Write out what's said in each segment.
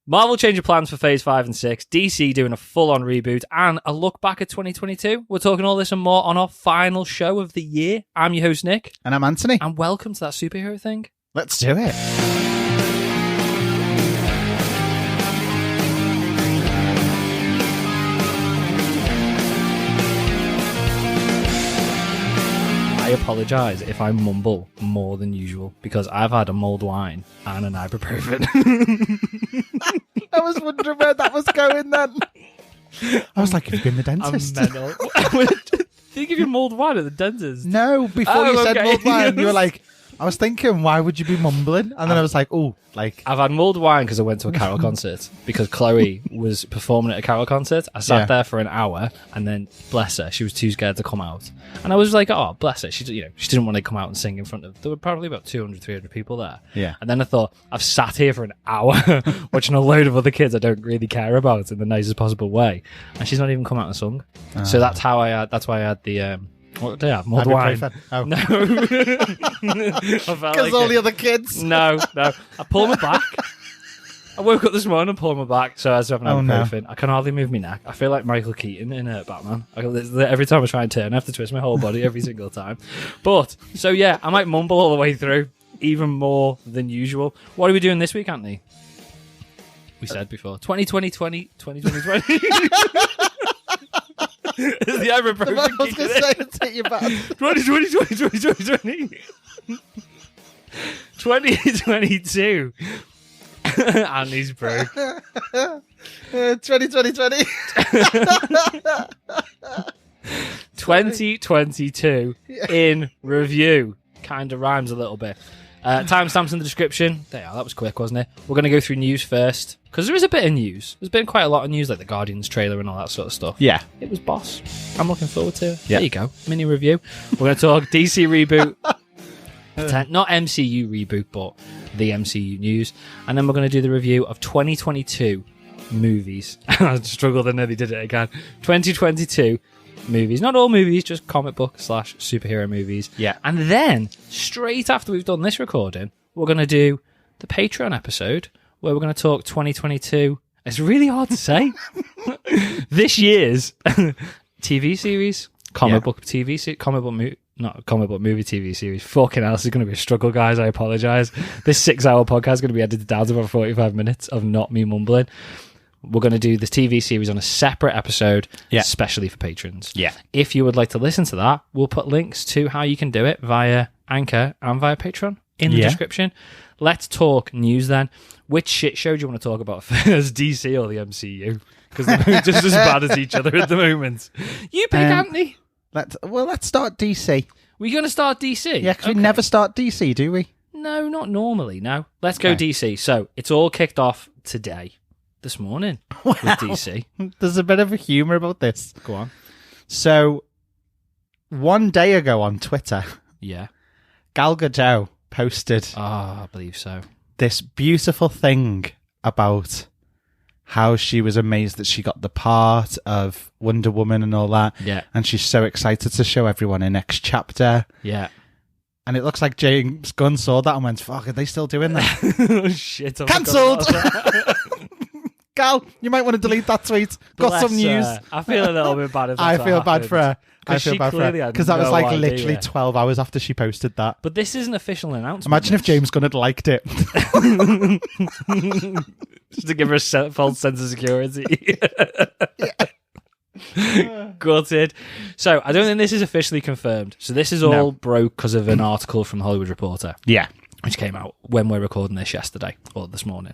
Marvel changing plans for Phase 5 and 6, DC doing a full-on reboot, and a look back at 2022. We're talking all this and more on our final show of the year. I'm your host, Nick. And I'm Anthony. And welcome to that superhero thing. Let's do it. I apologise if I mumble more than usual because I've had a mulled wine and an ibuprofen. I was wondering where that was going then. I was like, you've been the dentist. I'm mental. Did you give you mulled wine at the dentist? No, before you said mulled wine, you were like, I was thinking, why would you be mumbling? And then I was like, oh, like... I've had mulled wine because I went to a carol concert because Chloe was performing at a carol concert. I sat there for an hour and then, bless her, she was too scared to come out. And I was like, oh, bless her. She didn't want to come out and sing in front of... There were probably about 200, 300 people there. Yeah. And then I thought, I've sat here for an hour watching a load of other kids I don't really care about in the nicest possible way. And she's not even come out and sung. So that's why I had the... what did I have? Mulled wine. Oh. No. Because all the other kids. No. I pulled my back. I woke up this morning and pulled my back, so I was having ibuprofen. No. I can hardly move my neck. I feel like Michael Keaton in Batman. Every time I try and turn, I have to twist my whole body every single time. But, so yeah, I might mumble all the way through, even more than usual. What are we doing this week, Anthony? We said before. 2020. Is the ibuprofen I was going to say, take you back. 2022. And he's broke. 2020. 2022 in review. Kind of rhymes a little bit. Timestamps in the description. There, that was quick, wasn't it? We're going to go through news first, because there is a bit of news. There's been quite a lot of news, like the Guardians trailer and all that sort of stuff. Yeah. It was boss. I'm looking forward to it. Yeah. There you go. Mini review. We're going to talk DC reboot. Not MCU reboot, but the MCU news. And then we're going to do the review of 2022 movies. I struggled and nearly did it again. 2022 movies. Not all movies, just comic book / superhero movies. Yeah. And then, straight after we've done this recording, we're going to do the Patreon episode where we're going to talk 2022. It's really hard to say. This year's TV series, comic book movie TV series. Fucking hell, this is going to be a struggle, guys. I apologise. This 6-hour podcast is going to be edited down to about 45 minutes of not me mumbling. We're going to do the TV series on a separate episode, especially for patrons. Yeah. If you would like to listen to that, we'll put links to how you can do it via Anchor and via Patreon in the description. Let's talk news then. Which shit show do you want to talk about first, DC or the MCU? Because they're just as bad as each other at the moment. You pick, Anthony. Let's start DC. We're going to start DC? Yeah, because we never start DC, do we? No, not normally, no. Let's go DC. So, it's all kicked off today. This morning with DC. There's a bit of a humour about this. Go on. So, one day ago on Twitter, Gal Gadot posted I believe so. This beautiful thing about how she was amazed that she got the part of Wonder Woman and all that. Yeah. And she's so excited to show everyone her next chapter. Yeah. And it looks like James Gunn saw that and went, fuck, are they still doing that? Oh, shit. Cancelled! Gal, you might want to delete that tweet. Got some news. I feel a little bit bad if I feel bad for her. I feel bad for her. Because that was like literally 12 hours after she posted that. But this is an official announcement. Imagine if James Gunn had liked it. Just to give her a false sense of security. Gutted. So, I don't think this is officially confirmed. So, this is all broke because of an article from The Hollywood Reporter. Yeah. Which came out when we're recording this yesterday, or this morning.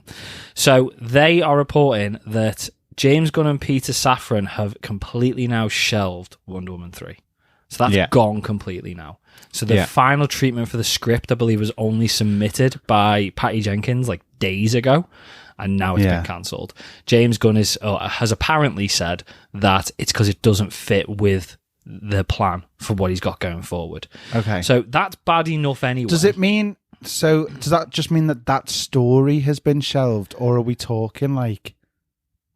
So they are reporting that James Gunn and Peter Safran have completely now shelved Wonder Woman 3. So that's gone completely now. So the final treatment for the script, I believe, was only submitted by Patty Jenkins like days ago, and now it's been cancelled. James Gunn has apparently said that it's because it doesn't fit with the plan for what he's got going forward. Okay. So that's bad enough anyway. Does it mean... So, does that just mean that story has been shelved, or are we talking like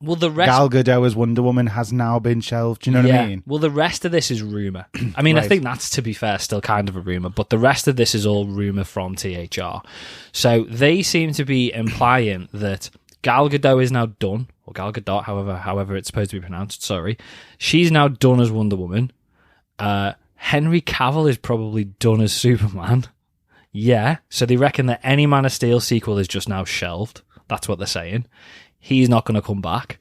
Well, the rest... Gal Gadot as Wonder Woman has now been shelved. Do you know what I mean? Well, the rest of this is rumour. I mean, I think that's, to be fair, still kind of a rumour, but the rest of this is all rumour from THR. So they seem to be implying that Gal Gadot is now done, or Gal Gadot, however it's supposed to be pronounced. Sorry, she's now done as Wonder Woman. Henry Cavill is probably done as Superman. Yeah, so they reckon that any Man of Steel sequel is just now shelved. That's what they're saying. He's not going to come back.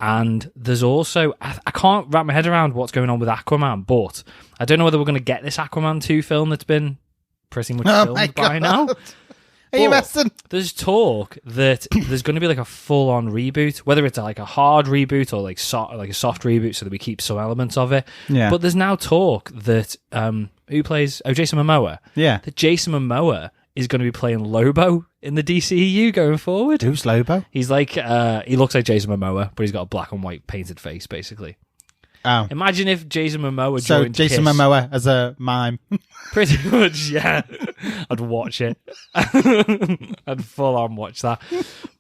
And there's also, I can't wrap my head around what's going on with Aquaman, but I don't know whether we're going to get this Aquaman 2 film that's been pretty much filmed by now. Are you messing? There's talk that there's going to be like a full-on reboot, whether it's like a hard reboot or like a soft reboot, so that we keep some elements of it. Yeah. But there's now talk that who plays Jason Momoa? Yeah. That Jason Momoa is going to be playing Lobo in the DCEU going forward. Who's Lobo? He's like he looks like Jason Momoa, but he's got a black and white painted face, basically. Oh. Imagine if Jason Momoa So joined Jason Kiss. Momoa as a mime. Pretty much, yeah. I'd watch it. I'd full on watch that.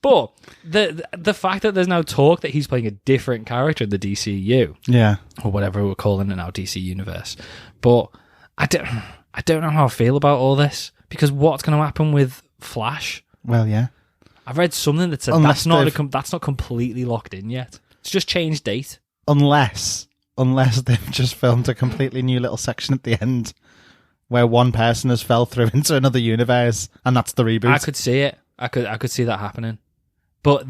But the fact that there's now talk that he's playing a different character in the DCU, Yeah. or whatever we're calling it now, DC Universe. But I don't know how I feel about all this, because what's going to happen with Flash? Well, yeah. I've read something that said Unless that's not completely locked in yet. It's just changed date. Unless they've just filmed a completely new little section at the end where one person has fell through into another universe, and that's the reboot. I could see it. I could see that happening. But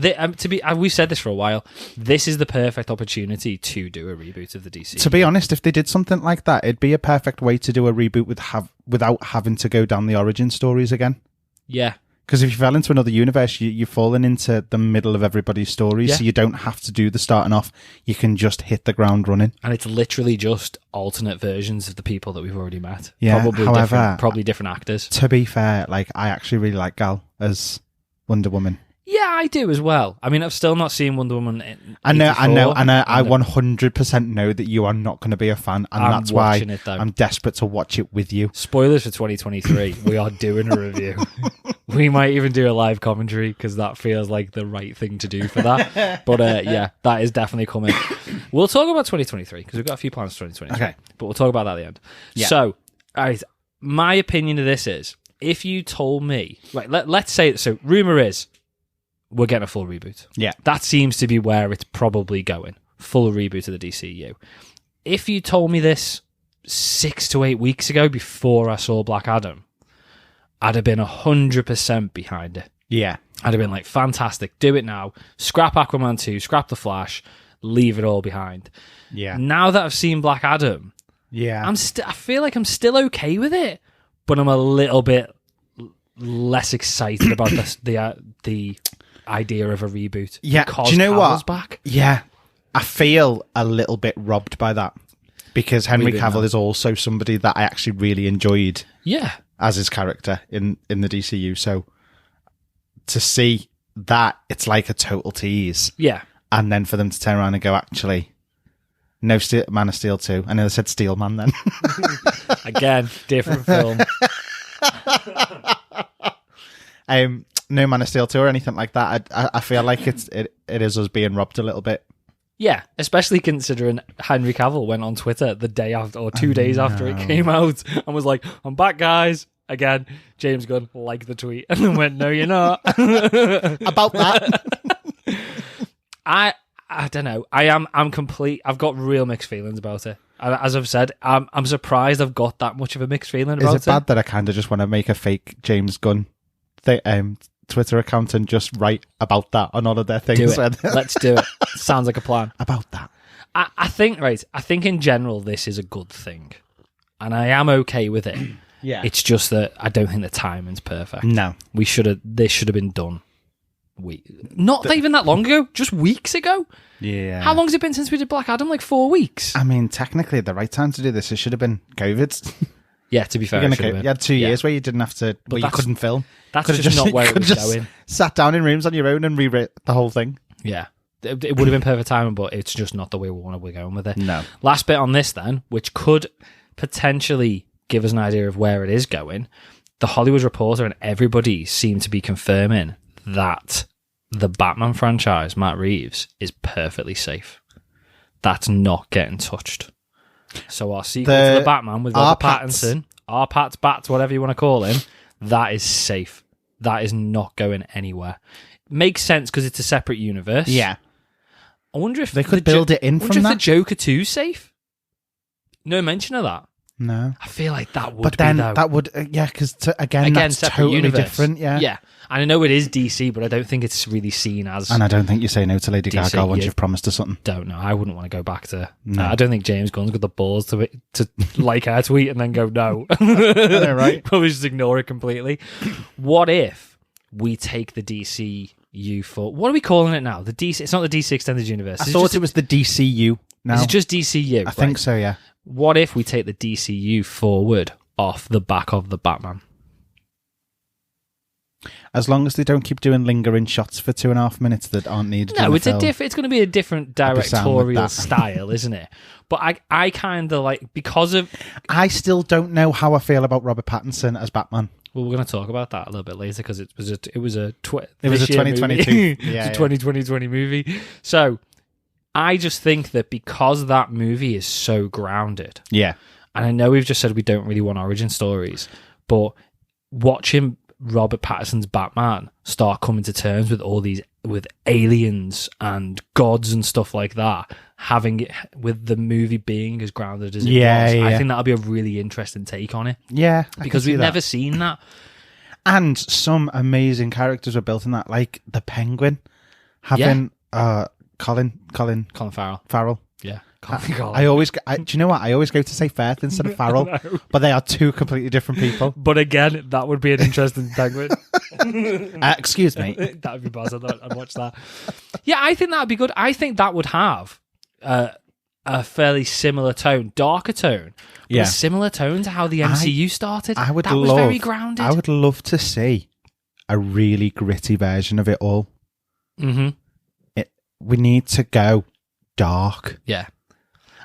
we've said this for a while. This is the perfect opportunity to do a reboot of the DC. To be honest, if they did something like that, it'd be a perfect way to do a reboot without having to go down the origin stories again. Yeah. Because if you fell into another universe, you've fallen into the middle of everybody's stories, so you don't have to do the starting off. You can just hit the ground running. And it's literally just alternate versions of the people that we've already met. Yeah, Probably different actors. To be fair, like, I actually really like Gal as Wonder Woman. Yeah, I do as well. I mean, I've still not seen Wonder Woman. I know, and I 100% know that you are not going to be a fan, and that's why I'm desperate to watch it with you. Spoilers for 2023. We are doing a review. We might even do a live commentary, because that feels like the right thing to do for that. But yeah, that is definitely coming. We'll talk about 2023, because we've got a few plans for 2023. Okay. But we'll talk about that at the end. Yeah. So, all right, my opinion of this is, if you told me, right, let's say, so rumor is, we're getting a full reboot. Yeah. That seems to be where it's probably going. Full reboot of the DCU. If you told me this 6 to 8 weeks ago, before I saw Black Adam, I'd have been 100% behind it. Yeah. I'd have been like, fantastic, do it now. Scrap Aquaman 2, scrap The Flash, leave it all behind. Yeah. Now that I've seen Black Adam, yeah, I feel like I'm still okay with it, but I'm a little bit less excited about the idea of a reboot. Yeah, because do you know Cavill's what? Back. Yeah, I feel a little bit robbed by that, because Henry Cavill is also somebody that I actually really enjoyed. Yeah, as his character in the DCU. So to see that, it's like a total tease. Yeah, and then for them to turn around and go, actually, no Man of Steel 2. I know they said Steel Man then. Again, different film. No Man of Steel 2 or anything like that. I feel like it is us being robbed a little bit. Yeah, especially considering Henry Cavill went on Twitter the day after, or 2 days after it came out, and was like, "I'm back, guys." Again, James Gunn liked the tweet and then went, "No, you're not." About that. I don't know. I'm complete. I've got real mixed feelings about it. As I've said, I'm surprised I've got that much of a mixed feeling about it. Is it bad that I kind of just want to make a fake James Gunn Twitter account and just write about that on all of their things? Do it. Let's do it. Sounds like a plan. About that. I think in general this is a good thing, and I am okay with it. Yeah. It's just that I don't think the timing's perfect. No. This should have been done not even that long ago, just weeks ago. Yeah. How long's it been since we did Black Adam? Like 4 weeks. I mean, technically the right time to do this, it should have been COVID. Yeah, to be fair, you had 2 years where you didn't have to, where you couldn't film. That's just not where it was going. Sat down in rooms on your own and rewrote the whole thing. Yeah. It would have been perfect timing, but it's just not the way we're going with it. No. Last bit on this then, which could potentially give us an idea of where it is going. The Hollywood Reporter and everybody seem to be confirming that the Batman franchise, Matt Reeves, is perfectly safe. That's not getting touched. So our sequel to the Batman with Robert Pattinson, our Bats, whatever you want to call him, that is safe. That is not going anywhere. makes sense because it's a separate universe. Yeah. I wonder if They could build it in I wonder from if that. the Joker 2's safe. No mention of that. No. I feel like that would But then be, though. that would, because again, that's separate totally universe. different, yeah. Yeah. And I know it is DC, but I don't think it's really seen as... And I don't think you say no to Lady DC, Gaga once yeah. you've promised her something. Don't know. I wouldn't want to go back to... No. I don't think James Gunn's got the balls to like her tweet and then go, no. know, right? Probably just ignore it completely. What if we take the DCU for... What are we calling it now? The DC... It's not the DC Extended Universe. I thought it was the DCU now. Is it just DCU? I think so, yeah. What if we take the DCU forward off the back of the Batman? As long as they don't keep doing lingering shots for 2.5 minutes that aren't needed. No, in it's the film. it's going to be a different be sound with directorial that. style, isn't it? But I kind of like, because of... I still don't know how I feel about Robert Pattinson as Batman. Well, we're going to talk about that a little bit later because it was a 2022 movie. yeah, It's a 2020 movie. So I just think that because that movie is so grounded, Yeah. and I know we've just said we don't really want origin stories, but watching Robert Pattinson's Batman start coming to terms with all these, with aliens and gods and stuff like that, having it with the movie being as grounded as it was, I think that'll be a really interesting take on it. Yeah. Because we've never seen that. And some amazing characters were built in that, like the Penguin, having Colin Farrell. Farrell. Yeah. I always, do you know what? I always go to say Firth instead of Farrell, but they are two completely different people. But again, that would be an interesting Penguin. Excuse me. That would be buzz. I'd watch that. Yeah, I think that would be good. I think that would have a fairly similar tone, darker tone, but a similar tone to how the MCU started. I would that was very grounded. I would love to see a really gritty version of it all. Mm-hmm. We need to go dark. Yeah.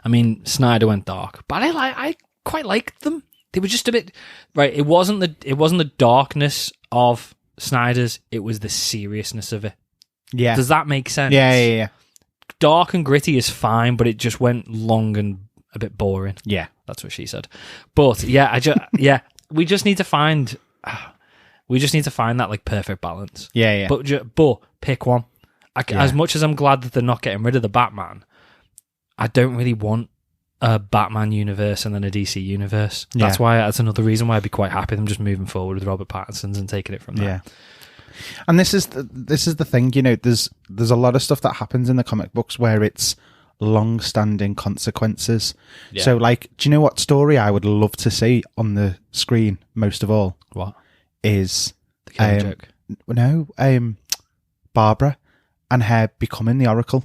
I mean, Snyder went dark, but I quite liked them. They were just a bit right. It wasn't the darkness of Snyder's. It was the seriousness of it. Yeah. Does that make sense? Yeah. Dark and gritty is fine, but it just went long and a bit boring. Yeah. That's what she said. But yeah, we just need to find that like perfect balance. Yeah. But pick one. As much as I'm glad that they're not getting rid of the Batman, I don't really want a Batman universe and then a DC universe. That's another reason why I'd be quite happy them just moving forward with Robert Pattinson's and taking it from there. Yeah. And this is the thing, you know, there's a lot of stuff that happens in the comic books where it's long-standing consequences. Yeah. So, like, do you know what story I would love to see on the screen most of all? What? Is The Killing Joke? No, Barbara and her becoming the Oracle.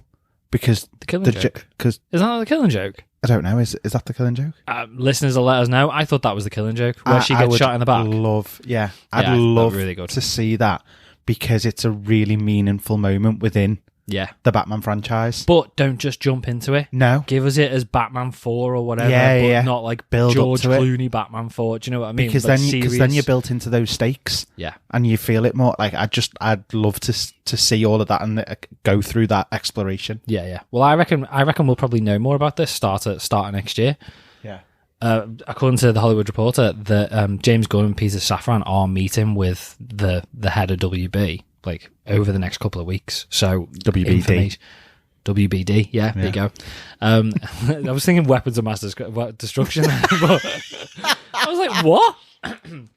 Because the Killing Joke? Is that not the Killing Joke? I don't know. Is that the Killing Joke? Listeners will let us know. I thought that was the Killing Joke, where she gets shot in the back. I'd love really good. to see that, because it's a really meaningful moment within the Batman franchise. But don't just jump into it. No. Give us it as Batman 4 or whatever, but not like build George up to Clooney Batman 4. Do you know what I mean? Because then you're built into those stakes. Yeah. And you feel it more. Like, I'd love to see all of that and go through that exploration. Yeah. Well, I reckon we'll probably know more about this start of next year. Yeah. According to the Hollywood Reporter, that James Gunn and Peter Safran are meeting with the head of WB like over the next couple of weeks. So WBD, yeah, there you go. I was thinking weapons of mass destruction, but I was like, what?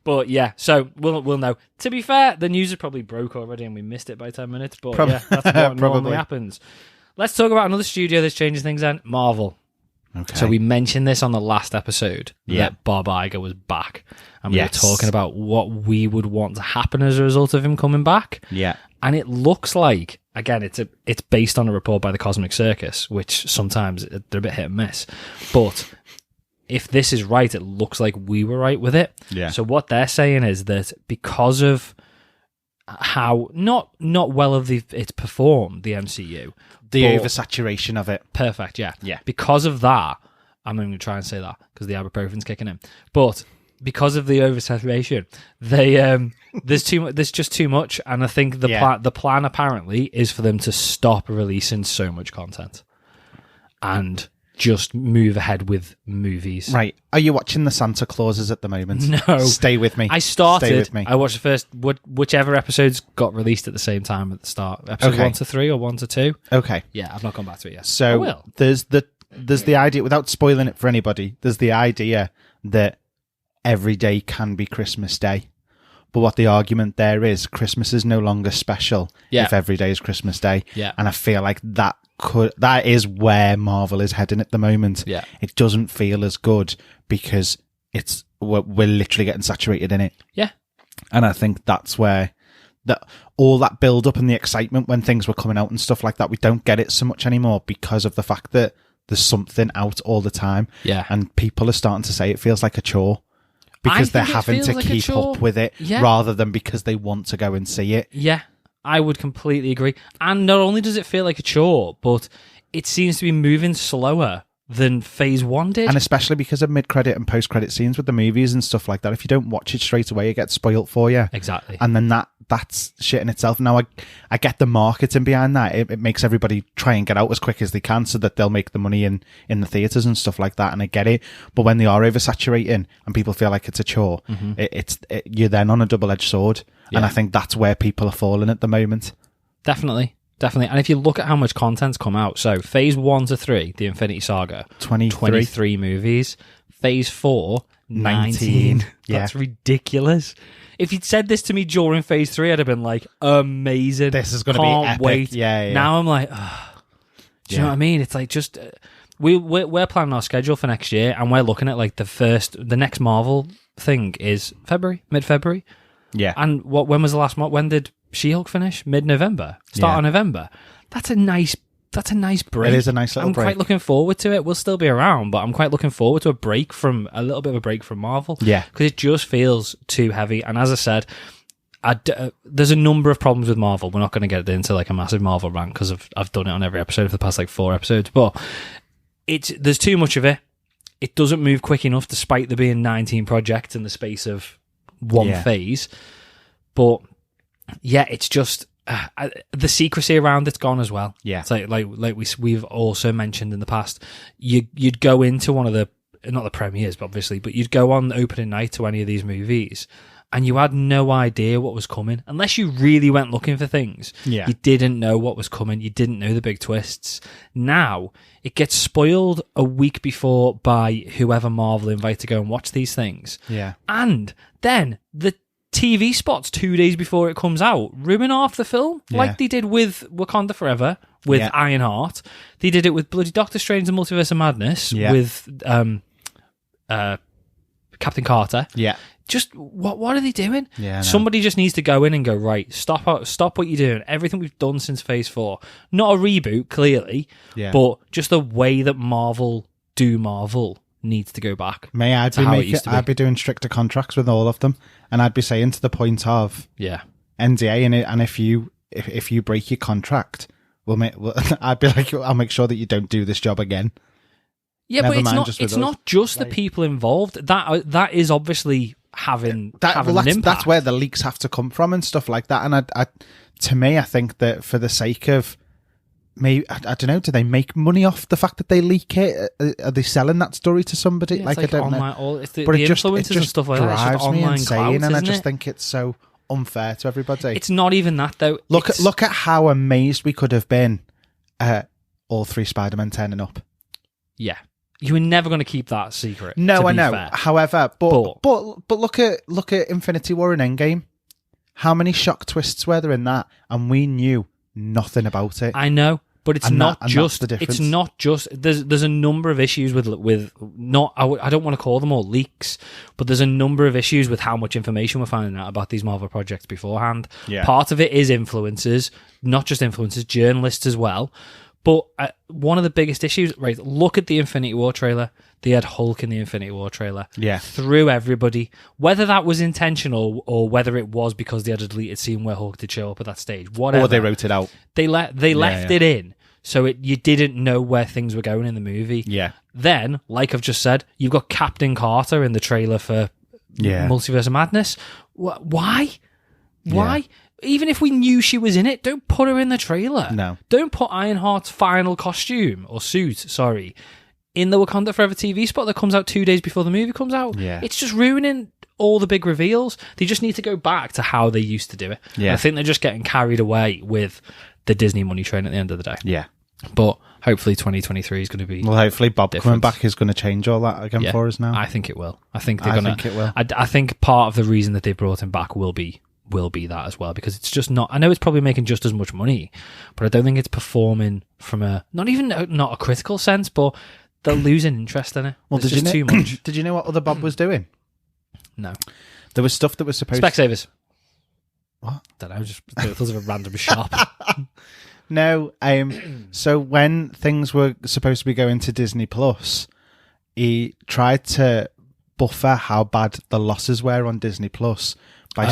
But yeah, so we'll know. To be fair, the news is probably broke already and we missed it by 10 minutes, but yeah, that's what normally happens. Let's talk about another studio that's changing things then, Marvel. Okay. So we mentioned this on the last episode that Bob Iger was back, and we were talking about what we would want to happen as a result of him coming back. Yeah. And it looks like, again, it's based on a report by the Cosmic Circus, which sometimes they're a bit hit and miss. But if this is right, it looks like we were right with it. Yeah. So what they're saying is that because of how not well of it's performed, the MCU, the oversaturation of it. Perfect, yeah. Because of that, I'm not going to try and say that because the ibuprofen's kicking in. But because of the oversaturation, there's just too much, and I think the plan apparently is for them to stop releasing so much content. And just move ahead with movies. Right. Are you watching the Santa Clauses at the moment? No. Stay with me. I started. Stay with me. I watched the first, whichever episodes got released at the same time at the start. Episode 1 to 3 or 1 to 2. Okay. Yeah, I've not gone back to it yet. So I will. there's the idea, without spoiling it for anybody, there's the idea that every day can be Christmas Day. But what the argument there is, Christmas is no longer special if every day is Christmas Day. Yeah. And I feel like that is where Marvel is heading at the moment. Yeah. It doesn't feel as good because we're literally getting saturated in it. Yeah. And I think that's where all that build up and the excitement when things were coming out and stuff like that, we don't get it so much anymore because of the fact that there's something out all the time. Yeah. And people are starting to say it feels like a chore. Because they're having to keep up with it rather than because they want to go and see it. Yeah, I would completely agree. And not only does it feel like a chore, but it seems to be moving slower than Phase 1 did. And especially because of mid-credit and post-credit scenes with the movies and stuff like that. If you don't watch it straight away, it gets spoilt for you. Exactly. And then that's shit in itself. Now, I get the marketing behind that. It makes everybody try and get out as quick as they can so that they'll make the money in the theatres and stuff like that. And I get it. But when they are oversaturating and people feel like it's a chore, you're then on a double-edged sword. Yeah. And I think that's where people are falling at the moment. Definitely. And if you look at how much content's come out, so Phase 1 to 3, the Infinity Saga, 23 movies. Phase 4, 19. Yeah. That's ridiculous. If you'd said this to me during Phase 3, I'd have been like, amazing. This is going to be epic. Wait. Yeah. Now I'm like, do you know what I mean? It's like just... We're planning our schedule for next year, and we're looking at like the next Marvel thing is mid-February. Yeah. And when was the last month? When did She-Hulk finish? Mid-November, start of November. That's a nice break. It is a nice little break. I'm quite looking forward to it. We'll still be around, but I'm quite looking forward to a little bit of a break from Marvel. Yeah, because it just feels too heavy. And as I said, there's a number of problems with Marvel. We're not going to get into like a massive Marvel rant because I've done it on every episode for the past like 4 episodes. But there's too much of it. It doesn't move quick enough, despite there being 19 projects in the space of one phase. But yeah, it's just the secrecy around it's gone as well. Yeah, it's like we've also mentioned in the past. You'd go into one of the, not the premieres, but obviously, but you'd go on opening night to any of these movies, and you had no idea what was coming unless you really went looking for things. Yeah, you didn't know what was coming. You didn't know the big twists. Now it gets spoiled a week before by whoever Marvel invite to go and watch these things. Yeah, and then the TV spots 2 days before it comes out ruin half the film, like they did with Wakanda Forever, with Ironheart. They did it with bloody Doctor Strange and Multiverse of Madness, with Captain Carter. Yeah. Just, what are they doing? Yeah, somebody just needs to go in and go, right, stop what you're doing. Everything we've done since Phase 4. Not a reboot, clearly, but just the way that Marvel do Marvel needs to go back. I'd be doing stricter contracts with all of them, and I'd be saying to the point of NDA in it, and if you break your contract, I'd be like, I'll make sure that you don't do this job again. Yeah, but it's not just the people involved. That is obviously having an impact. That's where the leaks have to come from and stuff like that. And to me, I think that for the sake of maybe, I don't know, do they make money off the fact that they leak it? Are they selling that story to somebody? Yeah, I don't know. It's the influencers and stuff like that. It's just online clout, and I just think it's so unfair to everybody. It's not even that though. Look at how amazed we could have been at all 3 Spider-Men turning up. Yeah. You were never going to keep that secret. No, I know. Fair. However, but look at Infinity War and Endgame. How many shock twists were there in that? And we knew nothing about it. I know, but it's not just. The difference. It's not just. There's a number of issues with not. I don't want to call them all leaks, but there's a number of issues with how much information we're finding out about these Marvel projects beforehand. Yeah. Part of it is influencers, not just influencers, journalists as well. But one of the biggest issues, right, look at the Infinity War trailer. They had Hulk in the Infinity War trailer. Yeah. Through everybody. Whether that was intentional or whether it was because they had a deleted scene where Hulk did show up at that stage. Whatever. Or they wrote it out. They left it in. So you didn't know where things were going in the movie. Yeah. Then, like I've just said, you've got Captain Carter in the trailer for Multiverse of Madness. Why? Why? Yeah. Even if we knew she was in it, don't put her in the trailer. No. Don't put Ironheart's final costume, or suit, in the Wakanda Forever TV spot that comes out 2 days before the movie comes out. Yeah. It's just ruining all the big reveals. They just need to go back to how they used to do it. Yeah. I think they're just getting carried away with the Disney money train at the end of the day. Yeah. But hopefully 2023 is going to be... Well, hopefully Bob different. coming back is going to change all that again for us now. I think it will. I think they're going to... think it will. I think part of the reason that they brought him back will be that as well, because it's just not... I know it's probably making just as much money, but I don't think it's performing from a... Not a critical sense, but they're losing interest in it. Well, It's just too much. Did you know what other Bob was doing? No. There was stuff that was supposed Specsavers. What? Don't know, just thought of a random shop. No, so when things were supposed to be going to Disney Plus, he tried to buffer how bad the losses were on Disney Plus by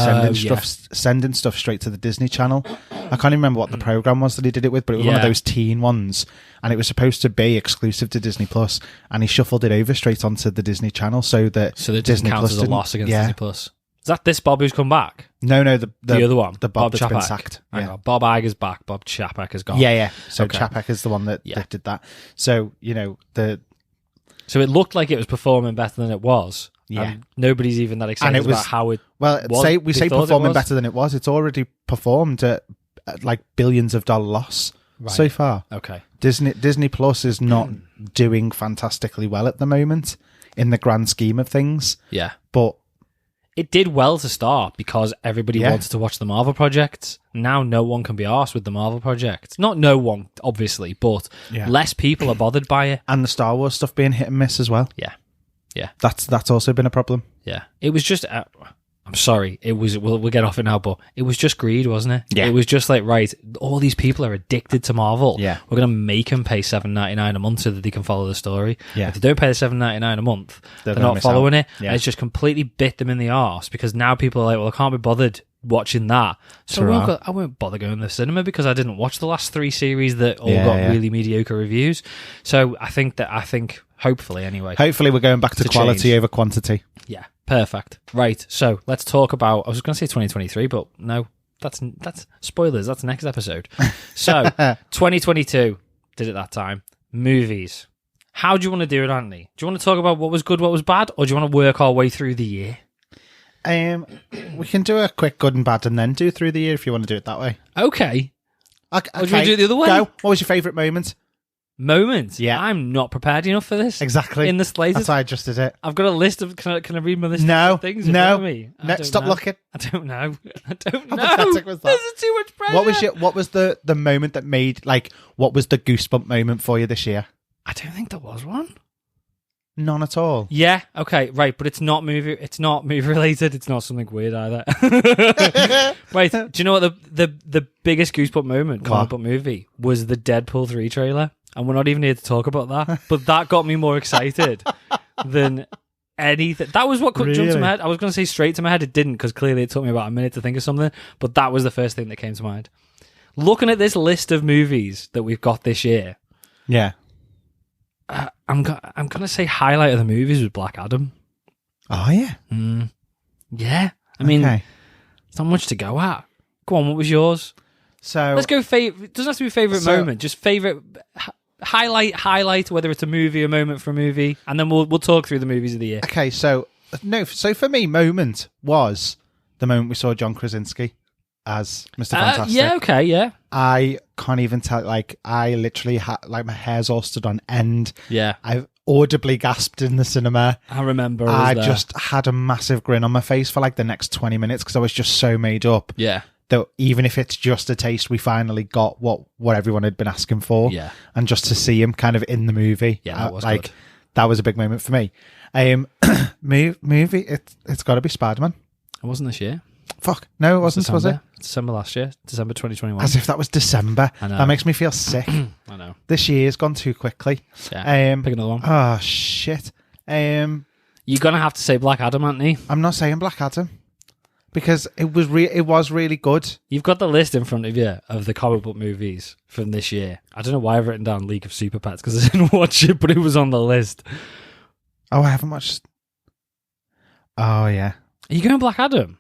sending stuff straight to the Disney Channel. I can't even remember what the program was that he did it with, but it was one of those teen ones, and it was supposed to be exclusive to Disney Plus, and he shuffled it over straight onto the Disney Channel so that Disney Plus as a loss against Disney Plus. Is that this Bob who's come back? No, the other one, the Bob that's Chapek. been sacked. Yeah. Bob Iger's back. Bob Chapek has gone. Yeah. So Chapek is the one that did that. So So it looked like it was performing better than it was. Yeah. Nobody's even that excited about how it. Well, say performing better than it was. It's already performed at like billions of dollar loss so far. Okay. Disney Plus is not doing fantastically well at the moment in the grand scheme of things. Yeah. But it did well to start because everybody wanted to watch the Marvel projects. Now no one can be arsed with the Marvel projects. Not no one, obviously, but less people are bothered by it. And the Star Wars stuff being hit and miss as well. Yeah. That's also been a problem. Yeah. It was just... I'm sorry. It was... We'll get off it now, but it was just greed, wasn't it? Yeah. It was just like, right, all these people are addicted to Marvel. Yeah. We're going to make them pay $7.99 a month so that they can follow the story. Yeah. If they don't pay the $7.99 a month, they're not following it. Yeah. And it's just completely bit them in the arse because now people are like, well, I can't be bothered watching that. So I won't bother going to the cinema because I didn't watch the last 3 series that all got really mediocre reviews. So I think hopefully anyway. Hopefully we're going back to quality over quantity. Yeah, perfect. Right, so let's talk about... I was going to say 2023, but no, that's spoilers. That's next episode. So 2022 did it that time. Movies. How do you want to do it, Anthony? Do you want to talk about what was good, what was bad, or do you want to work our way through the year? We can do a quick good and bad and then do through the year if you want to do it that way. Okay. Okay. Or do you want to do it the other way? Go. What was your favourite moment? Moment? Yeah. I'm not prepared enough for this. Exactly. In the slightest. That's why I just did it. I've got a list of... Can I read my list of things? No. Me? No. Stop looking. I don't know. How pathetic was that? This is too much pressure. What was the moment that made... Like, what was the goosebump moment for you this year? I don't think there was one. None at all. Yeah, okay, right, but it's not movie related, it's not something weird either. Right, do you know what the biggest goosebump moment, comic book movie, was the Deadpool 3 trailer? And we're not even here to talk about that, but that got me more excited than anything. That was what jumped to my head. I was going to say straight to my head, it didn't, because clearly it took me about a minute to think of something, but that was the first thing that came to mind. Looking at this list of movies that we've got this year, yeah. I'm gonna say highlight of the movies was Black Adam. Oh yeah, yeah. I mean, there's not much to go at. Go on, what was yours? So let's go. It doesn't have to be favorite moment. Just favorite highlight. Whether it's a movie, a moment for a movie, and then we'll talk through the movies of the year. Okay, so for me, moment was the moment we saw John Krasinski as Mr. Fantastic. Yeah. Okay. Yeah. I can't even tell. Like, I literally had my hairs all stood on end. Yeah. I audibly gasped in the cinema. I remember. I just had a massive grin on my face for like the next 20 minutes because I was just so made up. Yeah. That even if it's just a taste, we finally got what everyone had been asking for. Yeah. And just to see him kind of in the movie. Yeah, that was like good. That was a big moment for me. Movie. It's got to be Spider-Man. It wasn't this year. Fuck. No, it wasn't, December. was it? December last year. December 2021. As if that was December. I know. That makes me feel sick. I know. This year's gone too quickly. Yeah. Pick another one. Oh, shit. You're going to have to say Black Adam, Anthony. I'm not saying Black Adam. Because it was really good. You've got the list in front of you of the comic book movies from this year. I don't know why I've written down League of Super Pets because I didn't watch it, but it was on the list. Oh, I haven't watched... Oh, yeah. Are you going Black Adam?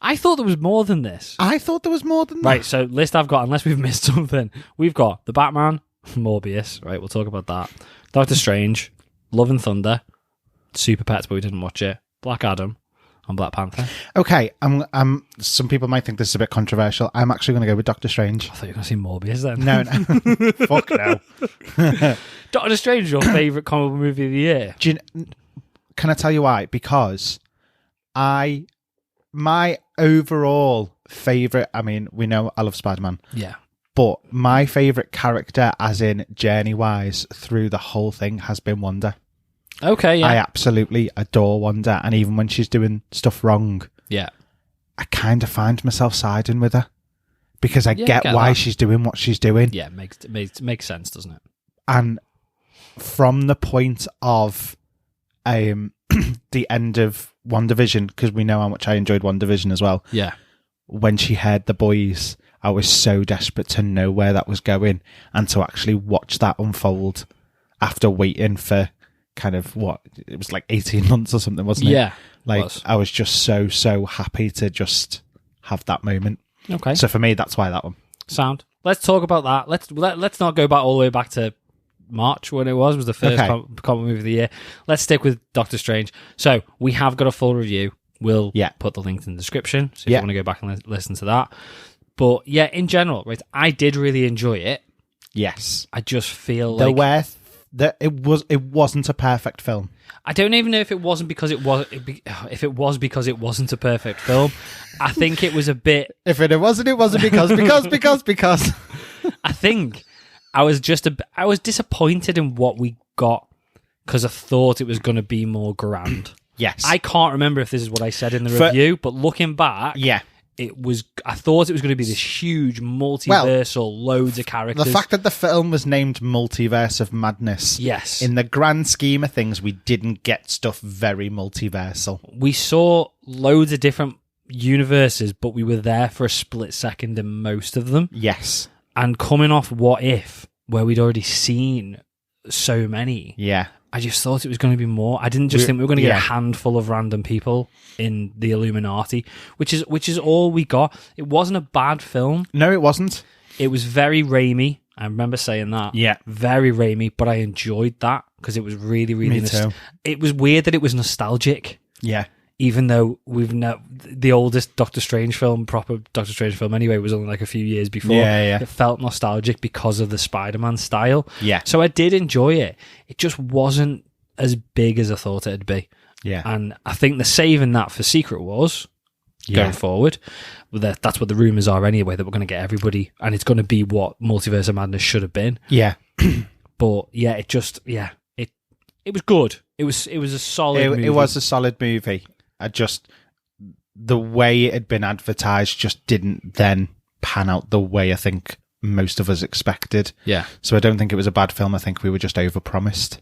I thought there was more than this. I thought there was more than that. Right, so list I've got, unless we've missed something, we've got The Batman, Morbius, right? We'll talk about that. Doctor Strange, Love and Thunder, Super Pets, but we didn't watch it. Black Adam, and Black Panther. Okay, some people might think this is a bit controversial. I'm actually going to go with Doctor Strange. I thought you were going to see Morbius then. No. Fuck no. Doctor Strange is your favourite comic book movie of the year. Can I tell you why? Because my overall favourite, I mean, we know I love Spider-Man. Yeah. But my favourite character, as in journey-wise, through the whole thing has been Wanda. Okay, yeah. I absolutely adore Wanda, and even when she's doing stuff wrong, yeah, I kind of find myself siding with her because I get why that. she's doing what she's doing. Yeah, makes sense, doesn't it? And from the point of the end of WandaVision, because we know how much I enjoyed WandaVision as well. Yeah. When she heard the boys, I was so desperate to know where that was going and to actually watch that unfold after waiting for kind of it was like 18 months or something, wasn't it? Yeah. Like I was just so happy to just have that moment. Okay. So for me, that's why that one. Sound. Let's talk about that. Let's not go back all the way back to March when it was the first comic movie of the year. Let's stick with Doctor Strange. So we have got a full review. We'll put the link in the description. So if you want to go back and listen to that. But yeah, in general, right, I did really enjoy it. Yes. I just feel like it wasn't a perfect film. I don't even know if it wasn't because it wasn't a perfect film. I think it was a bit. If it wasn't because. I think I was disappointed in what we got because I thought it was going to be more grand. Yes. I can't remember if this is what I said in the review, but looking back, I thought it was going to be this huge multiversal, loads of characters. The fact that the film was named Multiverse of Madness. Yes. In the grand scheme of things, we didn't get stuff very multiversal. We saw loads of different universes, but we were there for a split second in most of them. Yes. And coming off What If, where we'd already seen so many. Yeah. I just thought it was going to be more. I didn't just think we were going to get a handful of random people in the Illuminati, which is all we got. It wasn't a bad film. No, it wasn't. It was very Raimi. I remember saying that. Yeah. Very Raimi, but I enjoyed that because it was really, really... Me too. It was weird that it was nostalgic. Yeah. Even though the oldest Doctor Strange film, proper Doctor Strange film anyway, was only like a few years before. Yeah. It felt nostalgic because of the Spider-Man style. Yeah. So I did enjoy it. It just wasn't as big as I thought it'd be. Yeah. And I think they're saving that for Secret Wars going forward. That's what the rumours are anyway, that we're going to get everybody, and it's going to be what Multiverse of Madness should have been. Yeah. But yeah, it was good. It was a solid movie. It was a solid movie. The way it had been advertised just didn't then pan out the way I think most of us expected. Yeah. So I don't think it was a bad film. I think we were just overpromised.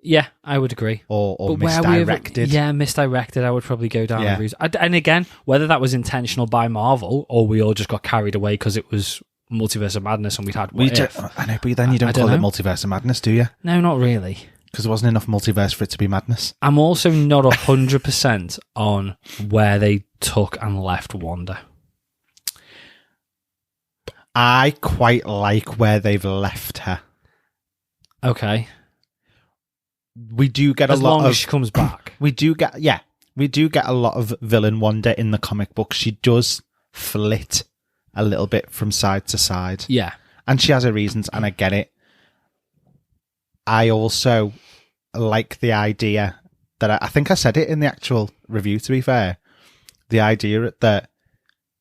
Yeah, I would agree. Or misdirected. Misdirected. I would probably go down the route. And again, whether that was intentional by Marvel or we all just got carried away because it was Multiverse of Madness and we'd had What If. I know, but then you don't call it Multiverse of Madness, do you? No, not really. Because there wasn't enough multiverse for it to be madness. I'm also not 100% on where they took and left Wanda. I quite like where they've left her. Okay. We do get as long as she comes back. We do get a lot of villain Wanda in the comic book. She does flit a little bit from side to side. Yeah. And she has her reasons, and I get it. I also like the idea that I think I said it in the actual review, to be fair. The idea that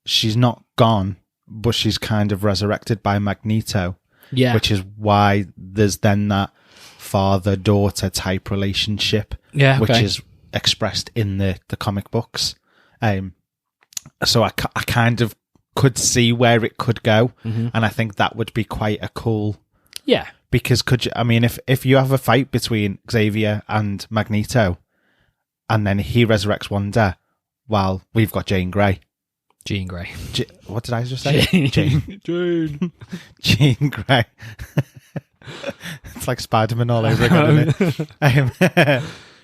she's not gone, but she's kind of resurrected by Magneto. Yeah. Which is why there's then that father-daughter type relationship, which is expressed in the comic books. So I kind of could see where it could go, and I think that would be quite a cool... Yeah. Because if you have a fight between Xavier and Magneto, and then he resurrects Wanda, while we've got Jean Grey. What did I just say? Jean Grey. It's like Spider-Man all over again, isn't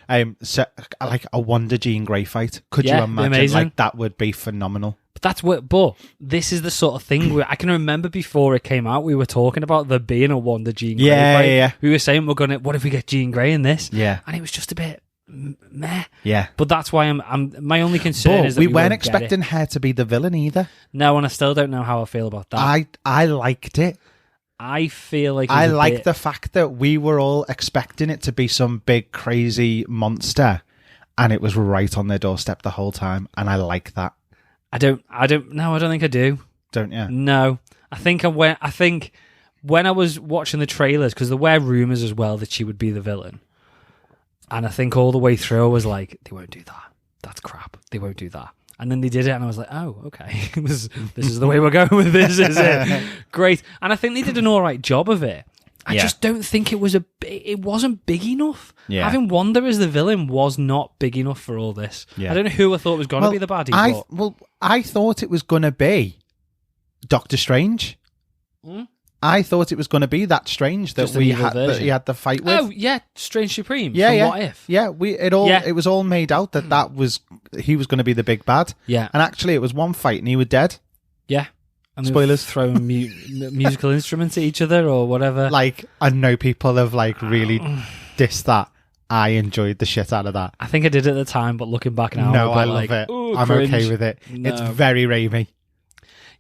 it? So like a Wanda Jean Grey fight. Could you imagine? Amazing. Like that would be phenomenal. But That's what. But this is the sort of thing where I can remember before it came out, we were talking about there being a Wanda Jean Grey. Yeah. We were saying what if we get Jean Grey in this? Yeah. And it was just a bit meh. Yeah. But that's why I'm. My only concern is that we weren't weren't expecting her to be the villain either. No, and I still don't know how I feel about that. I liked it. I feel like I like the fact that we were all expecting it to be some big crazy monster, and it was right on their doorstep the whole time, and I like that. I don't think I do. Don't you? No. I think when I was watching the trailers, because there were rumours as well that she would be the villain, and I think all the way through I was like, they won't do that. That's crap. They won't do that. And then they did it, and I was like, oh, okay. this is the way we're going with this, is it? Great. And I think they did an all right job of it. I just don't think it wasn't big enough. Yeah. Having Wanda as the villain was not big enough for all this. Yeah. I don't know who I thought was going to be the baddie. I thought it was going to be Doctor Strange. I thought it was going to be that Strange that he had the fight with. Oh yeah, Strange Supreme. Yeah. What If? Yeah, it was all made out that he was going to be the big bad. Yeah, and actually it was one fight and he was dead. Yeah. And spoilers. Throwing musical instruments at each other or whatever. Like, I know people have really dissed that. I enjoyed the shit out of that. I think I did at the time, but looking back now, no, I love it. I'm cringe. okay with it. No. It's very Raimi.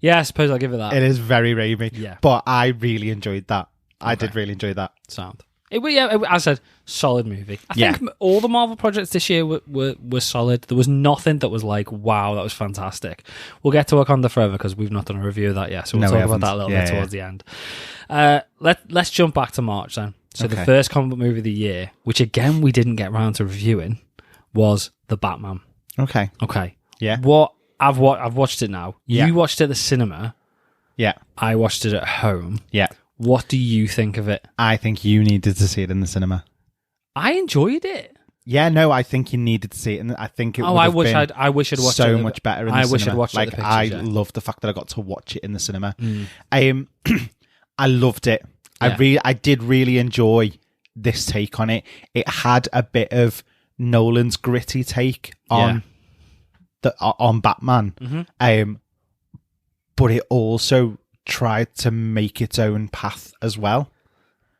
Yeah, I suppose I'll give it that. It is very Raimi. Yeah. But I really enjoyed that. Okay. I did really enjoy that. Sound. As I said, solid movie. I think all the Marvel projects this year were solid. There was nothing that was like, wow, that was fantastic. We'll get to Wakanda Forever because we've not done a review of that yet, so we'll talk about that a little bit towards the end. Let's jump back to March then. So the first comic book movie of the year, which again we didn't get around to reviewing, was The Batman. Okay. Yeah. I've watched it now. Yeah. You watched it at the cinema. Yeah. I watched it at home. Yeah. What do you think of it? I think you needed to see it in the cinema. I enjoyed it. Yeah, no, I think you needed to see it, and I think it would I have wish been I'd watched so it. much better in the cinema. I wish I'd watched it. Like, I loved the fact that I got to watch it in the cinema. I loved it. Yeah. I did really enjoy this take on it. It had a bit of Nolan's gritty take on on Batman, but it also tried to make its own path as well.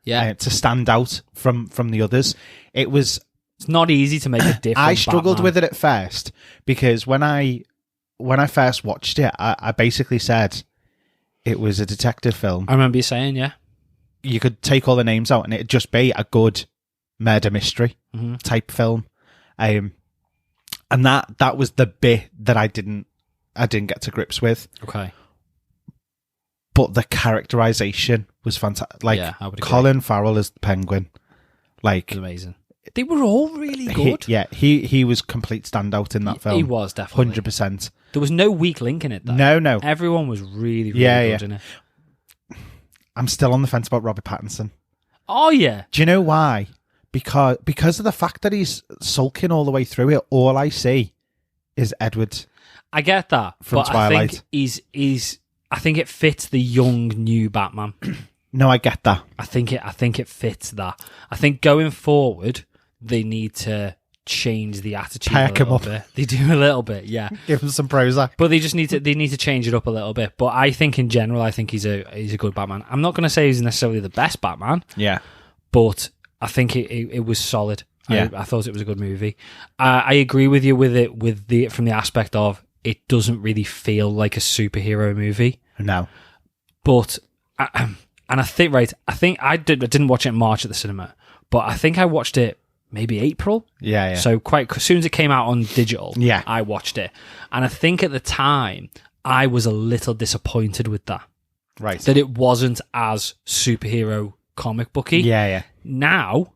Yeah, to stand out from the others. It's not easy to make a difference. I struggled with it at first because when I first watched it, I basically said it was a detective film. I remember you saying, yeah, you could take all the names out and it'd just be a good murder mystery type film. And that was the bit that I didn't get to grips with. Okay. But the characterization was fantastic. Like, I would agree. Colin Farrell as the Penguin, like, it was amazing. They were all really good. He was complete standout in that film. He was definitely 100%. There was no weak link in it, though. No. Everyone was really, really good in it. I'm still on the fence about Robert Pattinson. Oh yeah. Do you know why? Because of the fact that he's sulking all the way through it. All I see is Edward. I get that from Twilight. I think it fits the young new Batman. No, I get that. I think it fits that. I think going forward, they need to change the attitude a little bit. They do a little bit, yeah. Give him some Prozac. But they need to change it up a little bit. But I think in general, I think he's a good Batman. I'm not going to say he's necessarily the best Batman. Yeah. But I think it was solid. Yeah. I thought it was a good movie. I agree with you from the aspect of it doesn't really feel like a superhero movie. No. But I think I didn't watch it in March at the cinema, but I think I watched it maybe April. Yeah. So quite as soon as it came out on digital, yeah, I watched it. And I think at the time I was a little disappointed with that. Right. That it wasn't as superhero comic booky. Yeah. Now,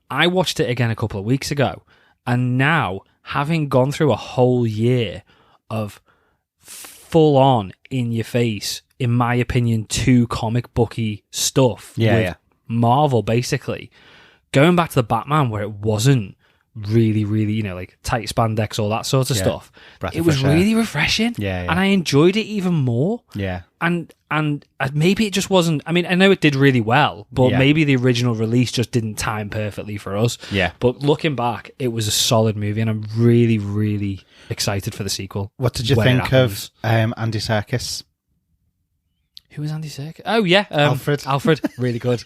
I watched it again a couple of weeks ago, and now, having gone through a whole year of full on in your face, in my opinion, too comic booky stuff with Marvel, basically, going back to the Batman where it wasn't really, really, like tight spandex, all that sort of stuff. It was fresh air. really refreshing. Yeah. And I enjoyed it even more. Yeah. And maybe it just wasn't. I mean, I know it did really well, but maybe the original release just didn't time perfectly for us. Yeah. But looking back, it was a solid movie, and I'm really, really excited for the sequel. What did you think of Andy Serkis? Who was Andy Serkis? Oh yeah, Alfred, really good.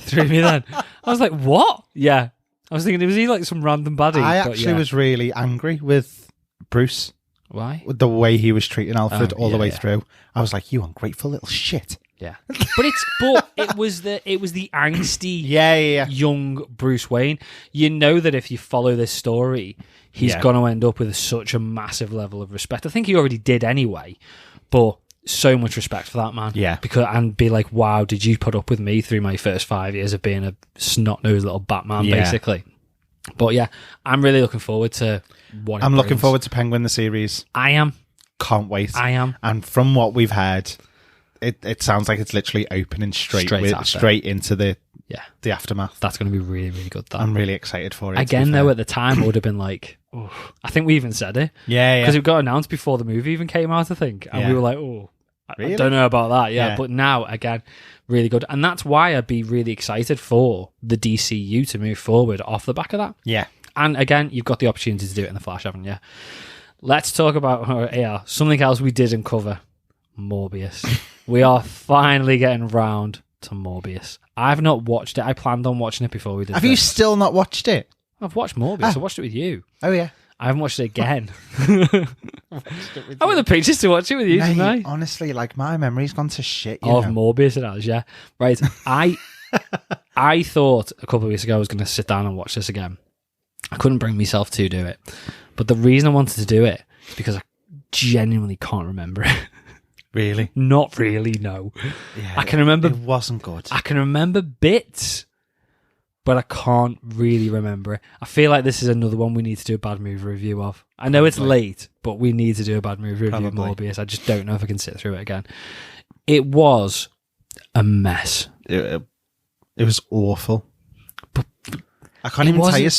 Threw me then. I was like, what? Yeah, I was thinking, was he like some random baddie? I actually was really angry with Bruce. Why? With the way he was treating Alfred all the way through. I was like, you ungrateful little shit. Yeah, but it was the angsty young Bruce Wayne. You know that if you follow this story, he's going to end up with such a massive level of respect. I think he already did anyway, but so much respect for that man. Yeah, and be like, wow, did you put up with me through my first 5 years of being a snot-nosed little Batman, basically? But yeah, I'm really looking forward to what I'm looking forward to Penguin the series. I am. Can't wait. I am. And from what we've heard, it sounds like it's literally opening straight into the aftermath. That's going to be really, really good. I'm really excited for it. Again, though, at the time, it would have been like, oh, I think we even said it. Yeah. Because it got announced before the movie even came out, I think. And we were like, oh, really? I don't know about that. Yeah. But now, again, really good. And that's why I'd be really excited for the DCU to move forward off the back of that. Yeah. And again, you've got the opportunity to do it in the Flash, haven't you? Let's talk about something else we didn't cover. Morbius. We are finally getting round to Morbius. I've not watched it. I planned on watching it before we did. Have you still not watched it? I've watched Morbius. I watched it with you. Oh, yeah. I haven't watched it again. I went the pictures to watch it with you, didn't I? Honestly, like, my memory's gone to shit. Of Morbius, it has, yeah. Right. I thought a couple of weeks ago I was going to sit down and watch this again. I couldn't bring myself to do it. But the reason I wanted to do it is because I genuinely can't remember it. Really? Not really, no. Yeah, I can remember... It wasn't good. I can remember bits, but I can't really remember it. I feel like this is another one we need to do a bad movie review of. I know it's late, but we need to do a bad movie review of Morbius. I just don't know if I can sit through it again. It was a mess. It was awful. But I can't even tell you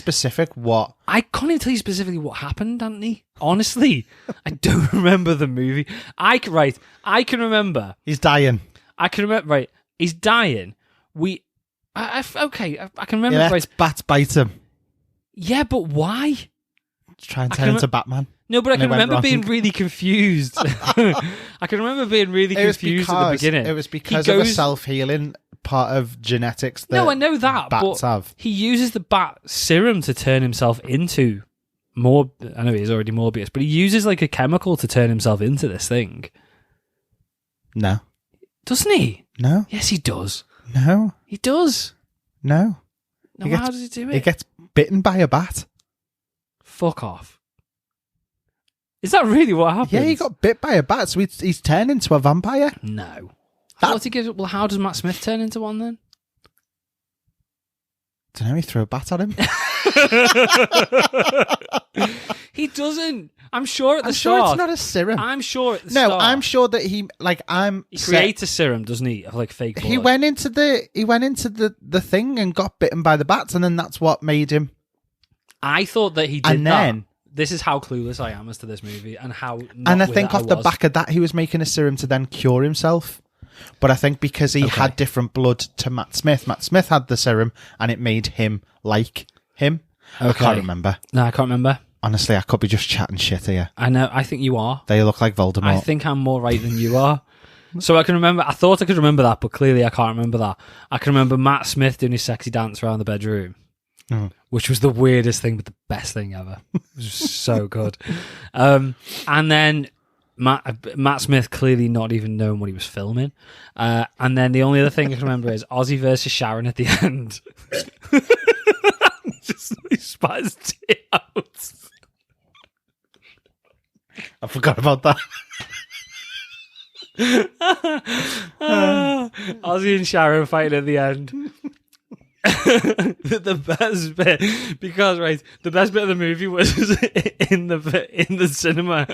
what. I can't even tell you specifically what happened, Anthony. Honestly, I don't remember the movie. I can remember. He's dying. I can remember. Right, he's dying. I can remember. Yeah, bats bite him. Yeah, but why? To try and turn into Batman. No, but I can remember being really confused. I can remember being really confused at the beginning. It was because of a self-healing part of genetics that I know that, bats have. He uses the bat serum to turn himself into more. I know he's already Morbius, but he uses like a chemical to turn himself into this thing. No. Doesn't he? No. Yes, he does. No. He does. No. How does he do it? He gets bitten by a bat. Fuck off. Is that really what happened? Yeah, he got bit by a bat, so he's turned into a vampire. No. How does Matt Smith turn into one then? I don't know, he threw a bat at him. He doesn't. I'm sure at the start. Sure it's not a serum. I'm sure at the start. No, I'm sure that he creates a serum, doesn't he? Of like fake blood. He went into the thing and got bitten by the bats, and then that's what made him. I thought that he did that. This is how clueless I am as to this movie and how. And I think off the back of that, he was making a serum to then cure himself. But I think because he had different blood to Matt Smith had the serum and it made him like him. Okay. I can't remember. No, I can't remember. Honestly, I could be just chatting shit here. I know. I think you are. They look like Voldemort. I think I'm more right than you are. So I can remember. I thought I could remember that, but clearly I can't remember that. I can remember Matt Smith doing his sexy dance around the bedroom. Which was the weirdest thing, but the best thing ever. It was so good. And then Matt Smith clearly not even knowing what he was filming. And then the only other thing I can remember is Ozzy versus Sharon at the end. Just he spat his tea out. I forgot about that. Ozzy and Sharon fighting at the end. The best bit, because the best bit of the movie was in the cinema,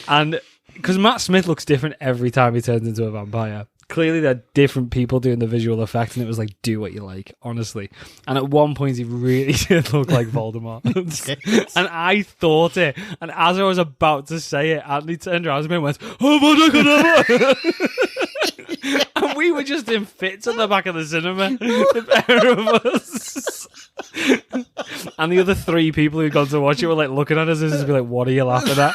and because Matt Smith looks different every time he turns into a vampire, Clearly, they're different people doing the visual effect, and it was like, do what you like, honestly. And at one point, he really did look like Voldemort. And I thought it. And as I was about to say it, Anthony turned around to me and went, oh my God. And we were just in fits at the back of the cinema, the pair of us. And the other 3 people who'd gone to watch it were like looking at us and just be like, what are you laughing at?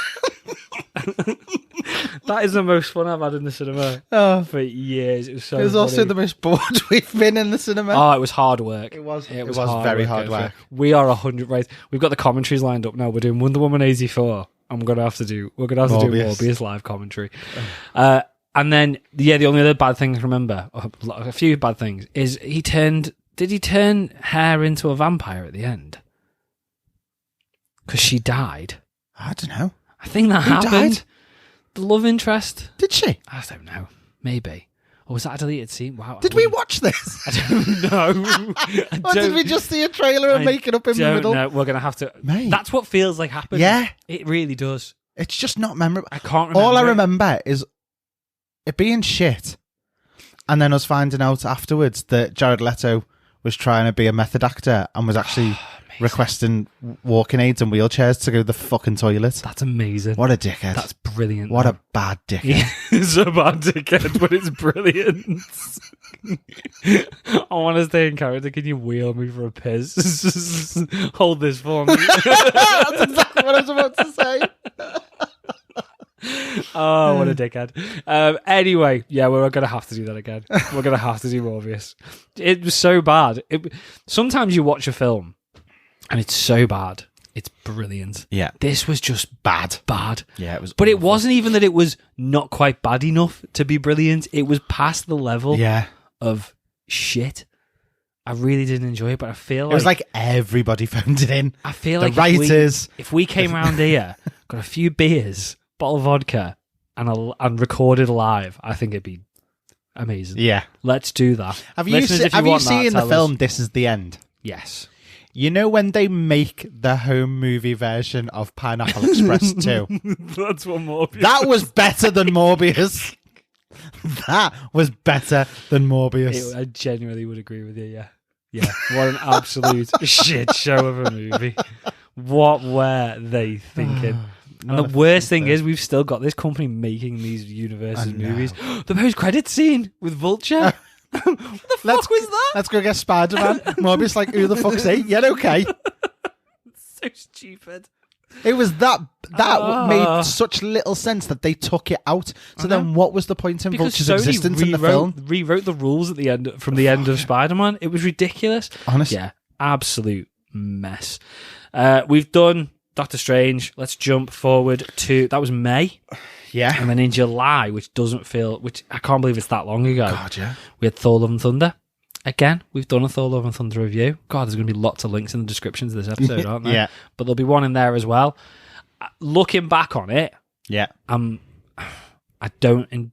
That is the most fun I've had in the cinema for years. It was so It was also the most bored we've been in the cinema. Oh, it was hard work. It was very hard work. We are 100 right. We've got the commentaries lined up now. We're doing Wonder Woman 84. We're gonna have to do Morbius live commentary. And then the only other bad thing I remember, a few bad things, is did he turn Hair into a vampire at the end? Because she died. I don't know. I think that happened. Died? The love interest. Did she? I don't know. Maybe. Or was that a deleted scene? Wow. Did we watch this? I don't know. Or did we just see a trailer and make it up in the middle? No, we're going to have to... Mate. That's what feels like happened. Yeah. It really does. It's just not memorable. I can't remember. All I remember is it being shit and then us finding out afterwards that Jared Leto was trying to be a method actor and was actually... requesting walking aids and wheelchairs to go to the fucking toilet. That's amazing. What a dickhead. That's brilliant. What a bad dickhead. It's a bad dickhead, but it's brilliant. I want to stay in character. Can you wheel me for a piss? Hold this for me. That's exactly what I was about to say. Oh, what a dickhead. Anyway, yeah, we're going to have to do that again. We're going to have to do Morbius. It was so bad. Sometimes you watch a film and it's so bad. It's brilliant. Yeah. This was just bad. Yeah, it was. But awful. It wasn't even that it was not quite bad enough to be brilliant. It was past the level of shit. I really didn't enjoy it, but I feel like... It was like everybody phoned it in. I feel the like writers. If we came around here, got a few beers, bottle of vodka, and recorded live, I think it'd be amazing. Yeah. Let's do that. Have you seen the film This Is the End? Yes. You know when they make the home movie version of Pineapple Express 2? That's what Morbius... That was better than Morbius. That was better than Morbius. I genuinely would agree with you, yeah. Yeah, what an absolute shit show of a movie. What were they thinking? And the worst thing is we've still got this company making these universes movies. The post-credit scene with Vulture. What the fuck was that? Let's go get Spider-Man. Morbius like, who the fuck's he? Yeah, okay. So stupid. It was that made such little sense that they took it out. So then what was the point in Vulture's existence in the film? Rewrote the rules at the end the end of Spider-Man. It was ridiculous. Honestly. Yeah, absolute mess. We've done Doctor Strange. Let's jump forward to... That was May. Yeah. And then in July, which I can't believe it's that long ago. God, yeah. We had Thor Love and Thunder. Again, we've done a Thor Love and Thunder review. God, there's going to be lots of links in the descriptions of this episode, aren't there? Yeah. But there'll be one in there as well. Looking back on it, yeah, I don't think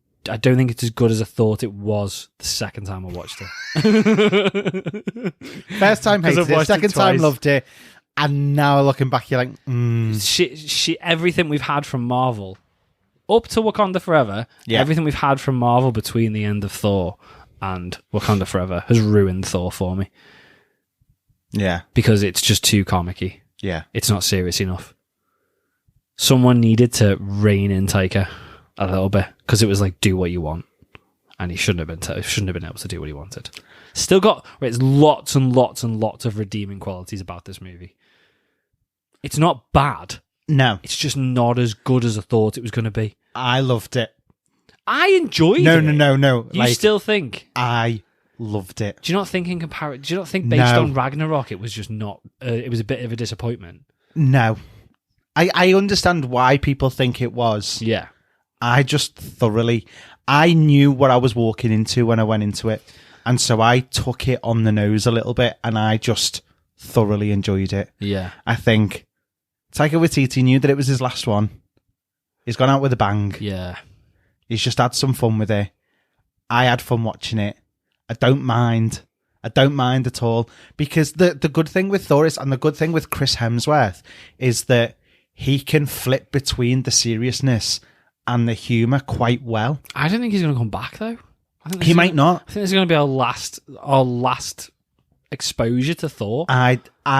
it's as good as I thought it was the second time I watched it. First time hated it, second time loved it, and now looking back, you're like, everything we've had from Marvel up to Wakanda Forever, everything we've had from Marvel between the end of Thor and Wakanda Forever has ruined Thor for me. Yeah. Because it's just too comic-y. Yeah. It's not serious enough. Someone needed to rein in Taika a little bit because it was like, do what you want. And he shouldn't have been able to do what he wanted. Still got lots and lots and lots of redeeming qualities about this movie. It's not bad. No. It's just not as good as I thought it was going to be. I loved it. I enjoyed it. No. You still think? I loved it. Do you not think based on Ragnarok it was just not... it was a bit of a disappointment? No. I understand why people think it was. Yeah. I just thoroughly... I knew what I was walking into when I went into it. And so I took it on the nose a little bit and I just thoroughly enjoyed it. Yeah. I think Taika Waititi knew that it was his last one. He's gone out with a bang. Yeah. He's just had some fun with it. I had fun watching it. I don't mind. At all. Because the good thing with Thor is, and the good thing with Chris Hemsworth, is that he can flip between the seriousness and the humour quite well. I don't think he's going to come back, though. He might not. I think this is going to be our last exposure to Thor. I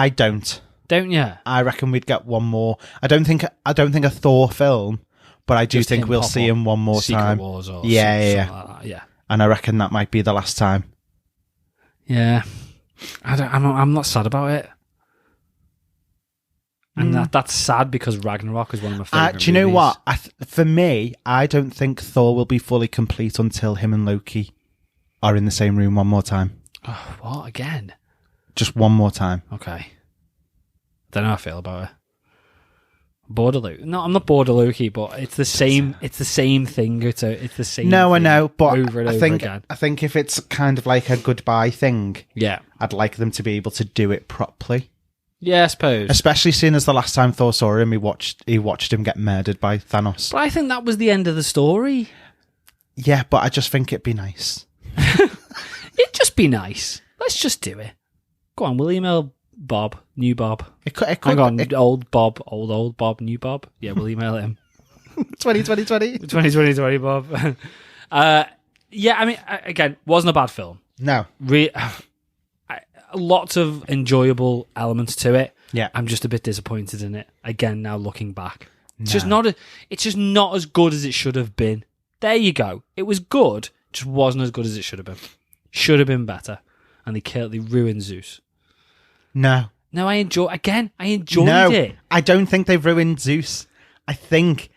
don't. Don't you? I reckon we'd get one more. I don't think a Thor film, but I do Just think him we'll pop see up. him one more Secret time. Wars or Yeah. something like that. Yeah. And I reckon that might be the last time. Yeah. I'm not sad about it. And that's sad because Ragnarok is one of my favourite movies. Do you know what? For me, I don't think Thor will be fully complete until him and Loki are in the same room one more time. Oh, what? Again? Just one more time. Okay. Don't know how I feel about it. Bored of Loki. No, I'm not bored of Loki, but it's the same. It's the same thing. It's the same. No, I thing know, but over and over again. I think if it's kind of like a goodbye thing, Yeah. I'd like them to be able to do it properly. Yeah, I suppose. Especially seeing as the last time Thor saw him, he watched him get murdered by Thanos. But I think that was the end of the story. Yeah, but I just think it'd be nice. It'd just be nice. Let's just do it. Go on, we'll email Bob, new Bob. Hang on, old Bob, old Bob, new Bob. Yeah, we'll email him. 2020 Bob. Yeah, I mean, again, wasn't a bad film. No. Lots of enjoyable elements to it. Yeah. I'm just a bit disappointed in it. Again, now looking back. It's just not as good as it should have been. There you go. It was good, just wasn't as good as it should have been. Should have been better. And they ruined Zeus. No. No, I enjoyed it. I don't think they've ruined Zeus. I think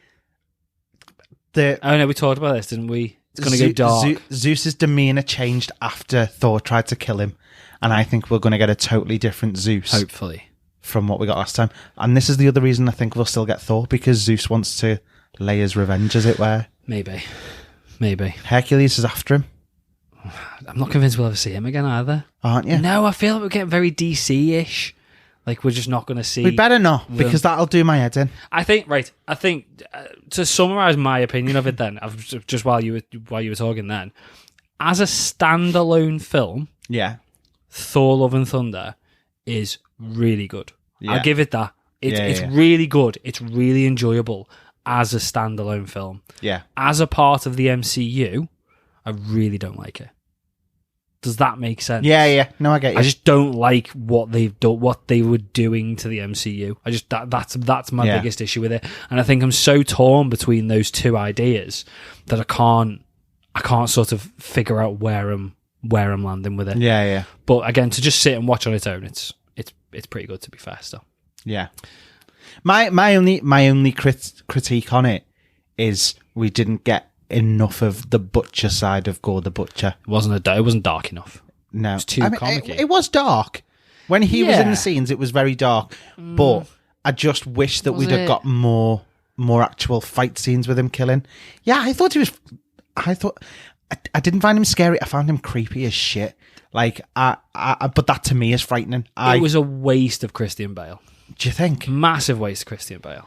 Oh no, we talked about this, didn't we? It's going to go dark. Zeus's demeanor changed after Thor tried to kill him, and I think we're going to get a totally different Zeus. Hopefully. From what we got last time. And this is the other reason I think we'll still get Thor, because Zeus wants to lay his revenge, as it were. Maybe. Hercules is after him. I'm not convinced we'll ever see him again either. Aren't you? No, I feel like we're getting very DC-ish. Like, we're just not going to see... We better not, because that'll do my head in. I think to summarise my opinion of it then, just while you were talking then, as a standalone film, yeah, Thor Love and Thunder is really good. Yeah. I'll give it that. It's really good. It's really enjoyable as a standalone film. Yeah. As a part of the MCU, I really don't like it. Does that make sense? Yeah. No, I get you. I just don't like what they've done, what they were doing to the MCU. I just that's my biggest issue with it, and I think I'm so torn between those two ideas that I can't sort of figure out where I'm landing with it. Yeah. But again, to just sit and watch on its own, it's pretty good, to be fair. Still, yeah. My only critique on it is we didn't get enough of the butcher side of Gore the Butcher. It wasn't dark enough. No, it was too comic-y. It was dark when he was in the scenes. It was very dark, but I just wish that we'd have got more actual fight scenes with him killing. Yeah, I didn't find him scary. I found him creepy as shit. Like, but that to me is frightening. It was a waste of Christian Bale. Do you think? Massive waste of Christian Bale.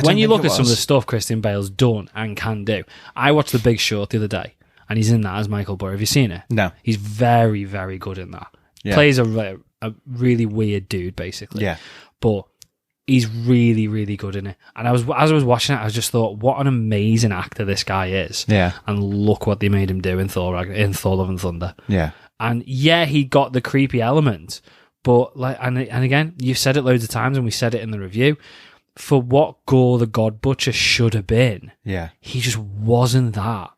When you look at some of the stuff Christian Bale's done and can do, I watched The Big Short the other day, and he's in that as Michael Burr. Have you seen it? No. He's very, very good in that. Yeah. Plays a really weird dude, basically. Yeah. But he's really, really good in it. And as I was watching it, I just thought, what an amazing actor this guy is. Yeah. And look what they made him do in Thor Love and Thunder. Yeah. And yeah, he got the creepy element, but like, and again, you've said it loads of times, and we said it in the review. For what Gore the God Butcher should have been, he just wasn't that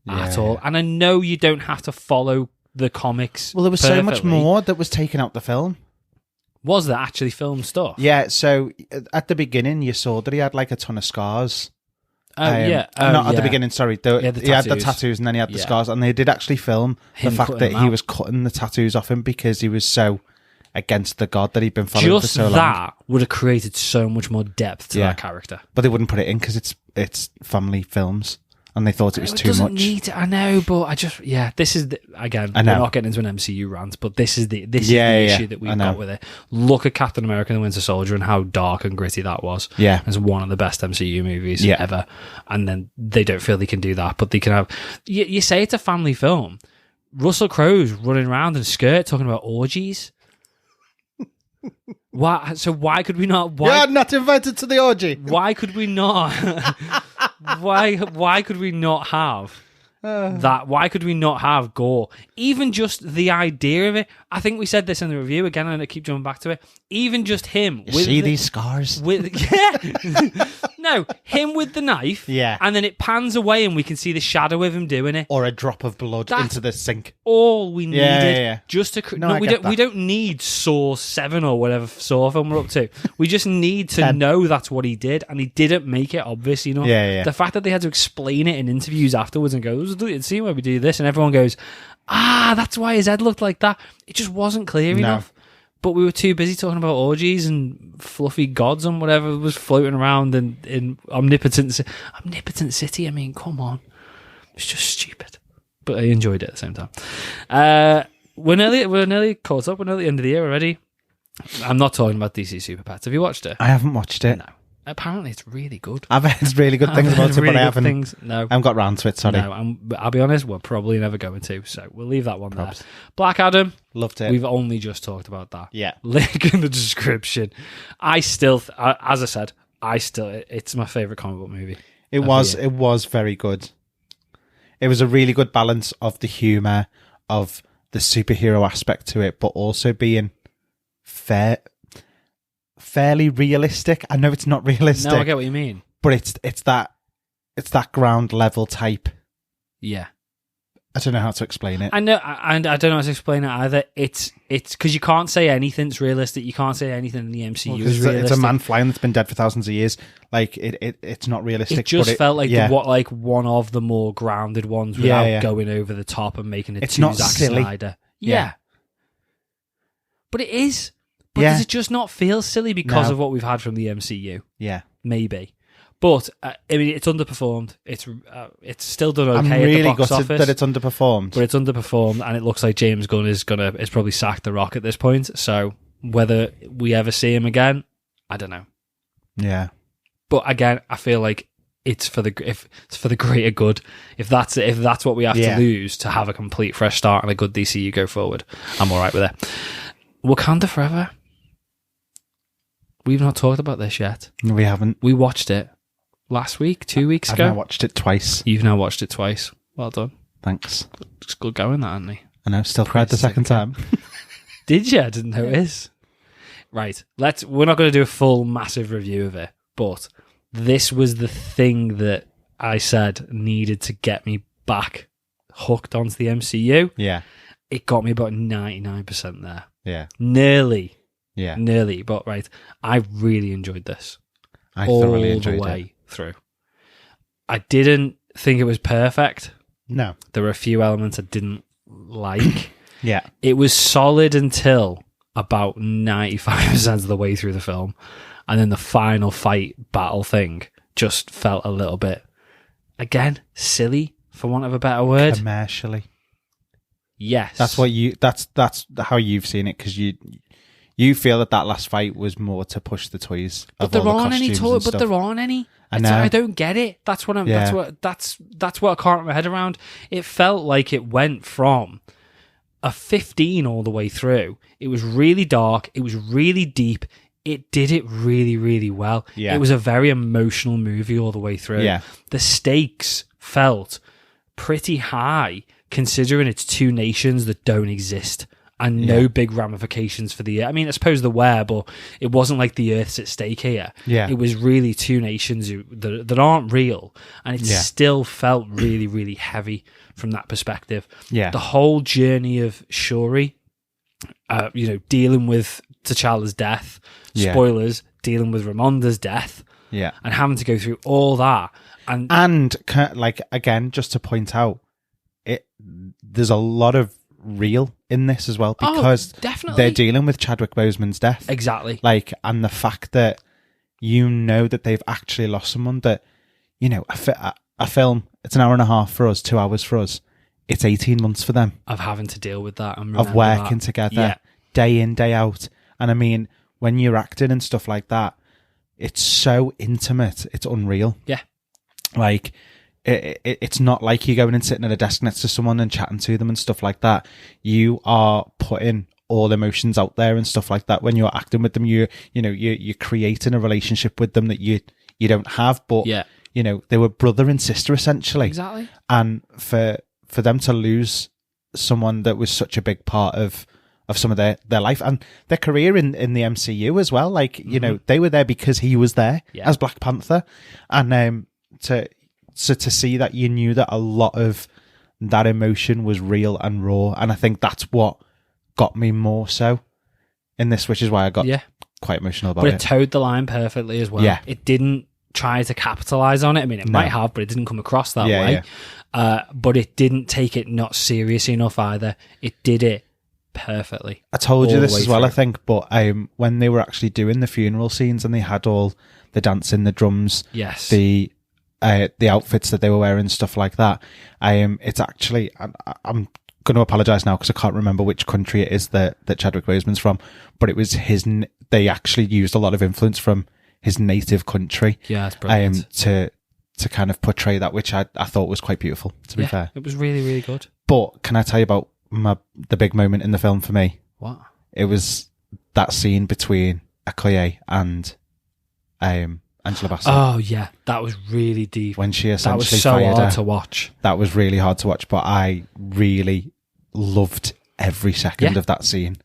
at all. And I know you don't have to follow the comics. Well, there was so much more that was taken out the film. Was there actually film stuff? Yeah. So at the beginning, you saw that he had like a ton of scars. Not at the beginning. Sorry, he had the tattoos, and then he had the scars, and they did actually film the fact that he was cutting the tattoos off him because he was so against the god that he'd been following for so long. Just that would have created so much more depth to that character. But they wouldn't put it in because it's family films, and they thought it was too much. I know, but this is again. We're not getting into an MCU rant, but this is the issue that we've got with it. Look at Captain America: and the Winter Soldier and how dark and gritty that was. Yeah, it's one of the best MCU movies ever. And then they don't feel they can do that, but they can have. You say it's a family film. Russell Crowe's running around in a skirt talking about orgies. Why? So why could we not? You're not invited to the orgy. Why could we not? Why could we not have that why could we not have gore? Even just the idea of it. I think we said this in the review again, and I keep jumping back to it. Even just him with these scars. No, him with the knife. Yeah. And then it pans away and we can see the shadow of him doing it. Or a drop of blood into the sink. All we needed. Yeah. Just to we don't need Saw 7 or whatever Saw film we're up to. We just need to know that's what he did, and he didn't make it obvious enough. Yeah. The fact that they had to explain it in interviews afterwards and go, see why we do this, and everyone goes, that's why his head looked like that. It just wasn't clear enough. But we were too busy talking about orgies and fluffy gods and whatever was floating around in Omnipotent City. I mean, come on. It's just stupid. But I enjoyed it at the same time. We're nearly caught up. We're nearly at the end of the year already. I'm not talking about DC Super Pets. Have you watched it? I haven't watched it. No. Apparently, it's really good. I've heard really good things about it, but I haven't. No, I haven't got round to it. Sorry. No, I'll be honest. We're probably never going to. So we'll leave that one there. Black Adam, loved it. We've only just talked about that. Yeah. Link in the description. I still, as I said, it's my favorite comic book movie. It was very good. It was a really good balance of the humor, of the superhero aspect to it, but also being fairly realistic. I know it's not realistic. No, I get what you mean. But it's that ground level type. Yeah. I don't know how to explain it. I know, and I don't know how to explain it either. It's because you can't say anything's realistic. You can't say anything in the MCU is realistic. It's a man flying that's been dead for thousands of years. Like it's not realistic. It just felt like one of the more grounded ones without going over the top and making it too Zack Snyder. Yeah. But it is. But does it just not feel silly because of what we've had from the MCU? Yeah. Maybe. But, I mean, it's underperformed. It's still done okay I'm really at the box gutted office. that it's underperformed. But it's underperformed, and it looks like James Gunn is probably sacked The Rock at this point. So whether we ever see him again, I don't know. Yeah. But again, I feel like it's for the greater good. If that's what we have to lose to have a complete fresh start and a good DCU go forward, I'm all right with it. Wakanda Forever. We've not talked about this yet. No, we haven't. We watched it last week, 2 weeks ago. I've now watched it twice. You've now watched it twice. Well done. Thanks. It's good going, that, hasn't he? I know. Still cried the second time. Did you? I didn't notice. Right. We're not going to do a full massive review of it, but this was the thing that I said needed to get me back hooked onto the MCU. Yeah. It got me about 99% there. Yeah. Nearly. Yeah. Nearly. But right, I really enjoyed this. I thoroughly enjoyed it. All the way through. I didn't think it was perfect. No. There were a few elements I didn't like. Yeah. It was solid until about 95% of the way through the film. And then the final fight battle thing just felt a little bit, again, silly, for want of a better word. Commercially. Yes. That's how you've seen it, because you feel that last fight was more to push the toys. But there aren't any toys. But there aren't any. I don't get it. That's what that's what I can't wrap my head around. It felt like it went from a 15 all the way through. It was really dark. It was really deep. It did it really, really well. Yeah. It was a very emotional movie all the way through. Yeah. The stakes felt pretty high, considering it's two nations that don't exist and no big ramifications for the Earth. I mean, I suppose there were, but it wasn't like the Earth's at stake here. Yeah. It was really two nations that aren't real, and it still felt really, really heavy from that perspective. Yeah. The whole journey of Shuri, dealing with T'Challa's death, spoilers, dealing with Ramonda's death, and having to go through all that. And like, again, just to point out, there's a lot of real in this as well, because they're dealing with Chadwick Boseman's death. Exactly. Like, and the fact that that they've actually lost someone, that, a film, it's an hour and a half for us, 2 hours for us. It's 18 months for them. Of having to deal with that. Of working together, day in, day out. And I mean, when you're acting and stuff like that, it's so intimate. It's unreal. Yeah. Like, it's not like you're going and sitting at a desk next to someone and chatting to them and stuff like that. You are putting all emotions out there and stuff like that. When you're acting with them, you're creating a relationship with them that you don't have, but you know, they were brother and sister essentially. Exactly. And for them to lose someone that was such a big part of some of their life and their career in the MCU as well. Like, you know, they were there because he was there as Black Panther. And to see that, you knew that a lot of that emotion was real and raw. And I think that's what got me more so in this, which is why I got quite emotional about it. But it towed the line perfectly as well. Yeah. It didn't try to capitalize on it. I mean, it might have, but it didn't come across that way. Yeah. But it didn't take it not seriously enough either. It did it perfectly. I told you this as well, I think, but when they were actually doing the funeral scenes and they had all the dancing, the drums, the outfits that they were wearing, stuff like that, it's actually, I'm going to apologise now because I can't remember which country it is that Chadwick Boseman's from, but it was they actually used a lot of influence from his native country. Yeah, that's brilliant. To kind of portray that, which I thought was quite beautiful, to be fair. It was really, really good. But can I tell you about the big moment in the film for me? What? It was that scene between Okoye and Angela Bassett. Oh yeah, that was really deep. When she essentially that was so fired hard her. to watch. That was really hard to watch, but I really loved every second of that scene.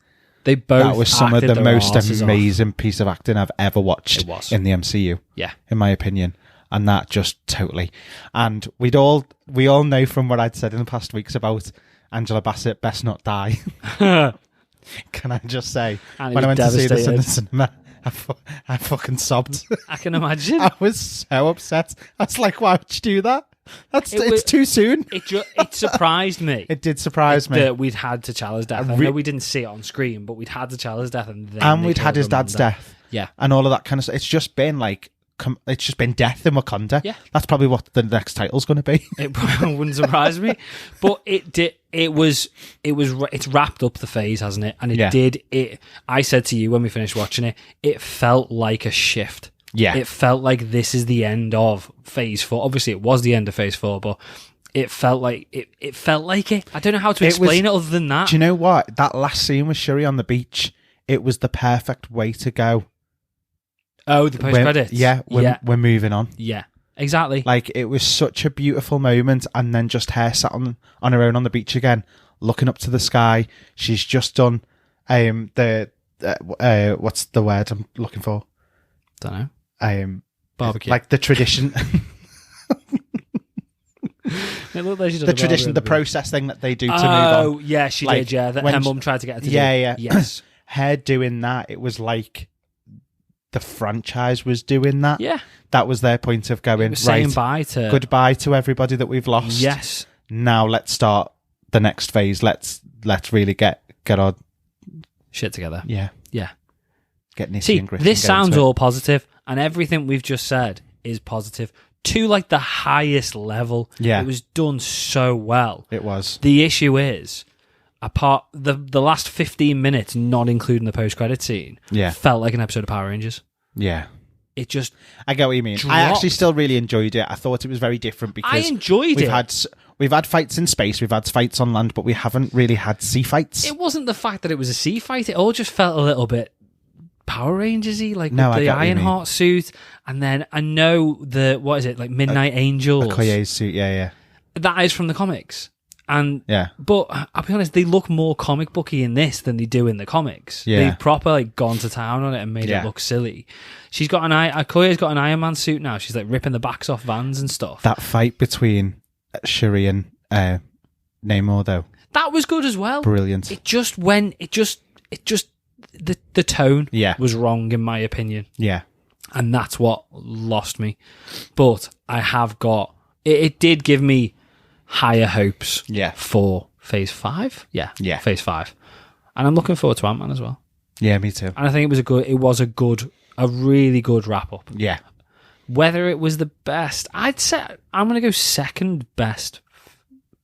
They both. That was some of the most amazing piece of acting I've ever watched in the MCU. Yeah, in my opinion. And that just totally. And we all know from what I'd said in the past weeks about Angela Bassett best not die. Can I just say, when I went to see this in the cinema, I fucking sobbed. I can imagine. I was so upset. I was like, why would you do that? It's too soon. It surprised me. It did surprise me that we'd had T'Challa's death. I know we didn't see it on screen, but we'd had T'Challa's death, and we'd had his dad's death. Yeah, and all of that kind of stuff. It's just been like. It's just been death in Wakanda. Yeah, that's probably what the next title's going to be. It wouldn't surprise me, but it's wrapped up the phase, hasn't it? And it did. I said to you when we finished watching it, it felt like a shift. Yeah, it felt like this is the end of Phase 4. Obviously, it was the end of Phase 4, but it felt like it felt like it. I don't know how to explain it other than that. Do you know what? That last scene with Shuri on the beach, it was the perfect way to go. Oh, the post-credits. We're moving on. Yeah, exactly. Like, it was such a beautiful moment, and then just her sat on her own on the beach again, looking up to the sky. She's just done what's the word I'm looking for? Don't know. Barbecue. Like the tradition. It looked like she did the tradition, the process thing that they do to move on. Oh, yeah, she did, yeah. That her mum tried to get her to do. Yeah. Yes. Her doing that, it was like the franchise was doing that. Yeah. That was their point of going, saying goodbye to everybody that we've lost. Yes. Now let's start the next phase. Let's really get our shit together. Yeah. Yeah. Get nitty and gritty. This sounds all positive, and everything we've just said is positive to like the highest level. Yeah. It was done so well. It was. The issue is, apart the last 15 minutes, not including the post-credit scene, felt like an episode of Power Rangers. Yeah. It just I get what you mean. dropped. I actually still really enjoyed it. I thought it was very different because I enjoyed it. We've had fights in space, we've had fights on land, but we haven't really had sea fights. It wasn't the fact that it was a sea fight. It all just felt a little bit Power Rangers-y, like with the Ironheart suit. And then I know like Midnight Angels. Okoye's suit, yeah. That is from the comics. But I'll be honest, they look more comic booky in this than they do in the comics. Yeah. They've proper gone to town on it and made it look silly. She's got Okoye's got an Iron Man suit now. She's like ripping the backs off vans and stuff. That fight between Shuri and Namor, though, that was good as well. Brilliant. It just the tone was wrong in my opinion. Yeah. And that's what lost me. But I have got it did give me higher hopes for Phase 5. Yeah. Phase 5. And I'm looking forward to Ant-Man as well. Yeah, me too. And I think a really good wrap up. Yeah. Whether it was the best, I'd say I'm going to go second best,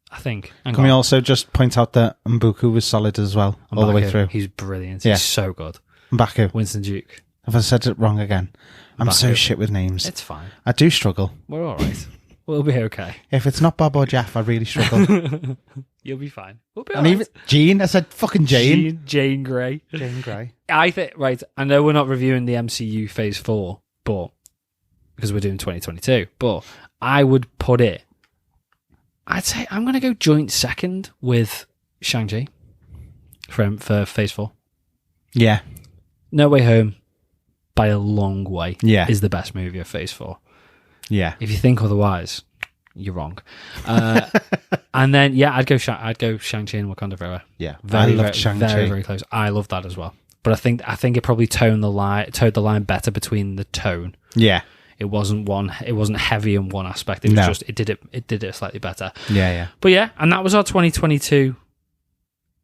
I think. Can we also just point out that M'Baku was solid as well, all the way through? He's brilliant. He's so good. M'Baku. Winston Duke. Have I said it wrong again? I'm so shit with names. It's fine. I do struggle. We're all right. We'll be okay. If it's not Bob or Jeff, I really struggle. You'll be fine. We'll be all right. Even Jean, I said fucking Jane. Jane Grey. Jane Grey. I think, I know we're not reviewing the MCU Phase 4, but because we're doing 2022. But I would put it. I'd say I'm going to go joint second with Shang-Chi for Phase 4. Yeah. No Way Home, by a long way, Yeah. is the best movie of Phase 4. Yeah. If you think otherwise, you're wrong. And then, yeah, I'd go Shang-Chi and Wakanda Forever. Yeah. Very, I loved Shang-Chi. very, very close. I love that as well. But I think it probably towed the line better between the tone. Yeah. It wasn't heavy in one aspect. It was just it did it slightly better. Yeah, yeah. But yeah, and that was our 2022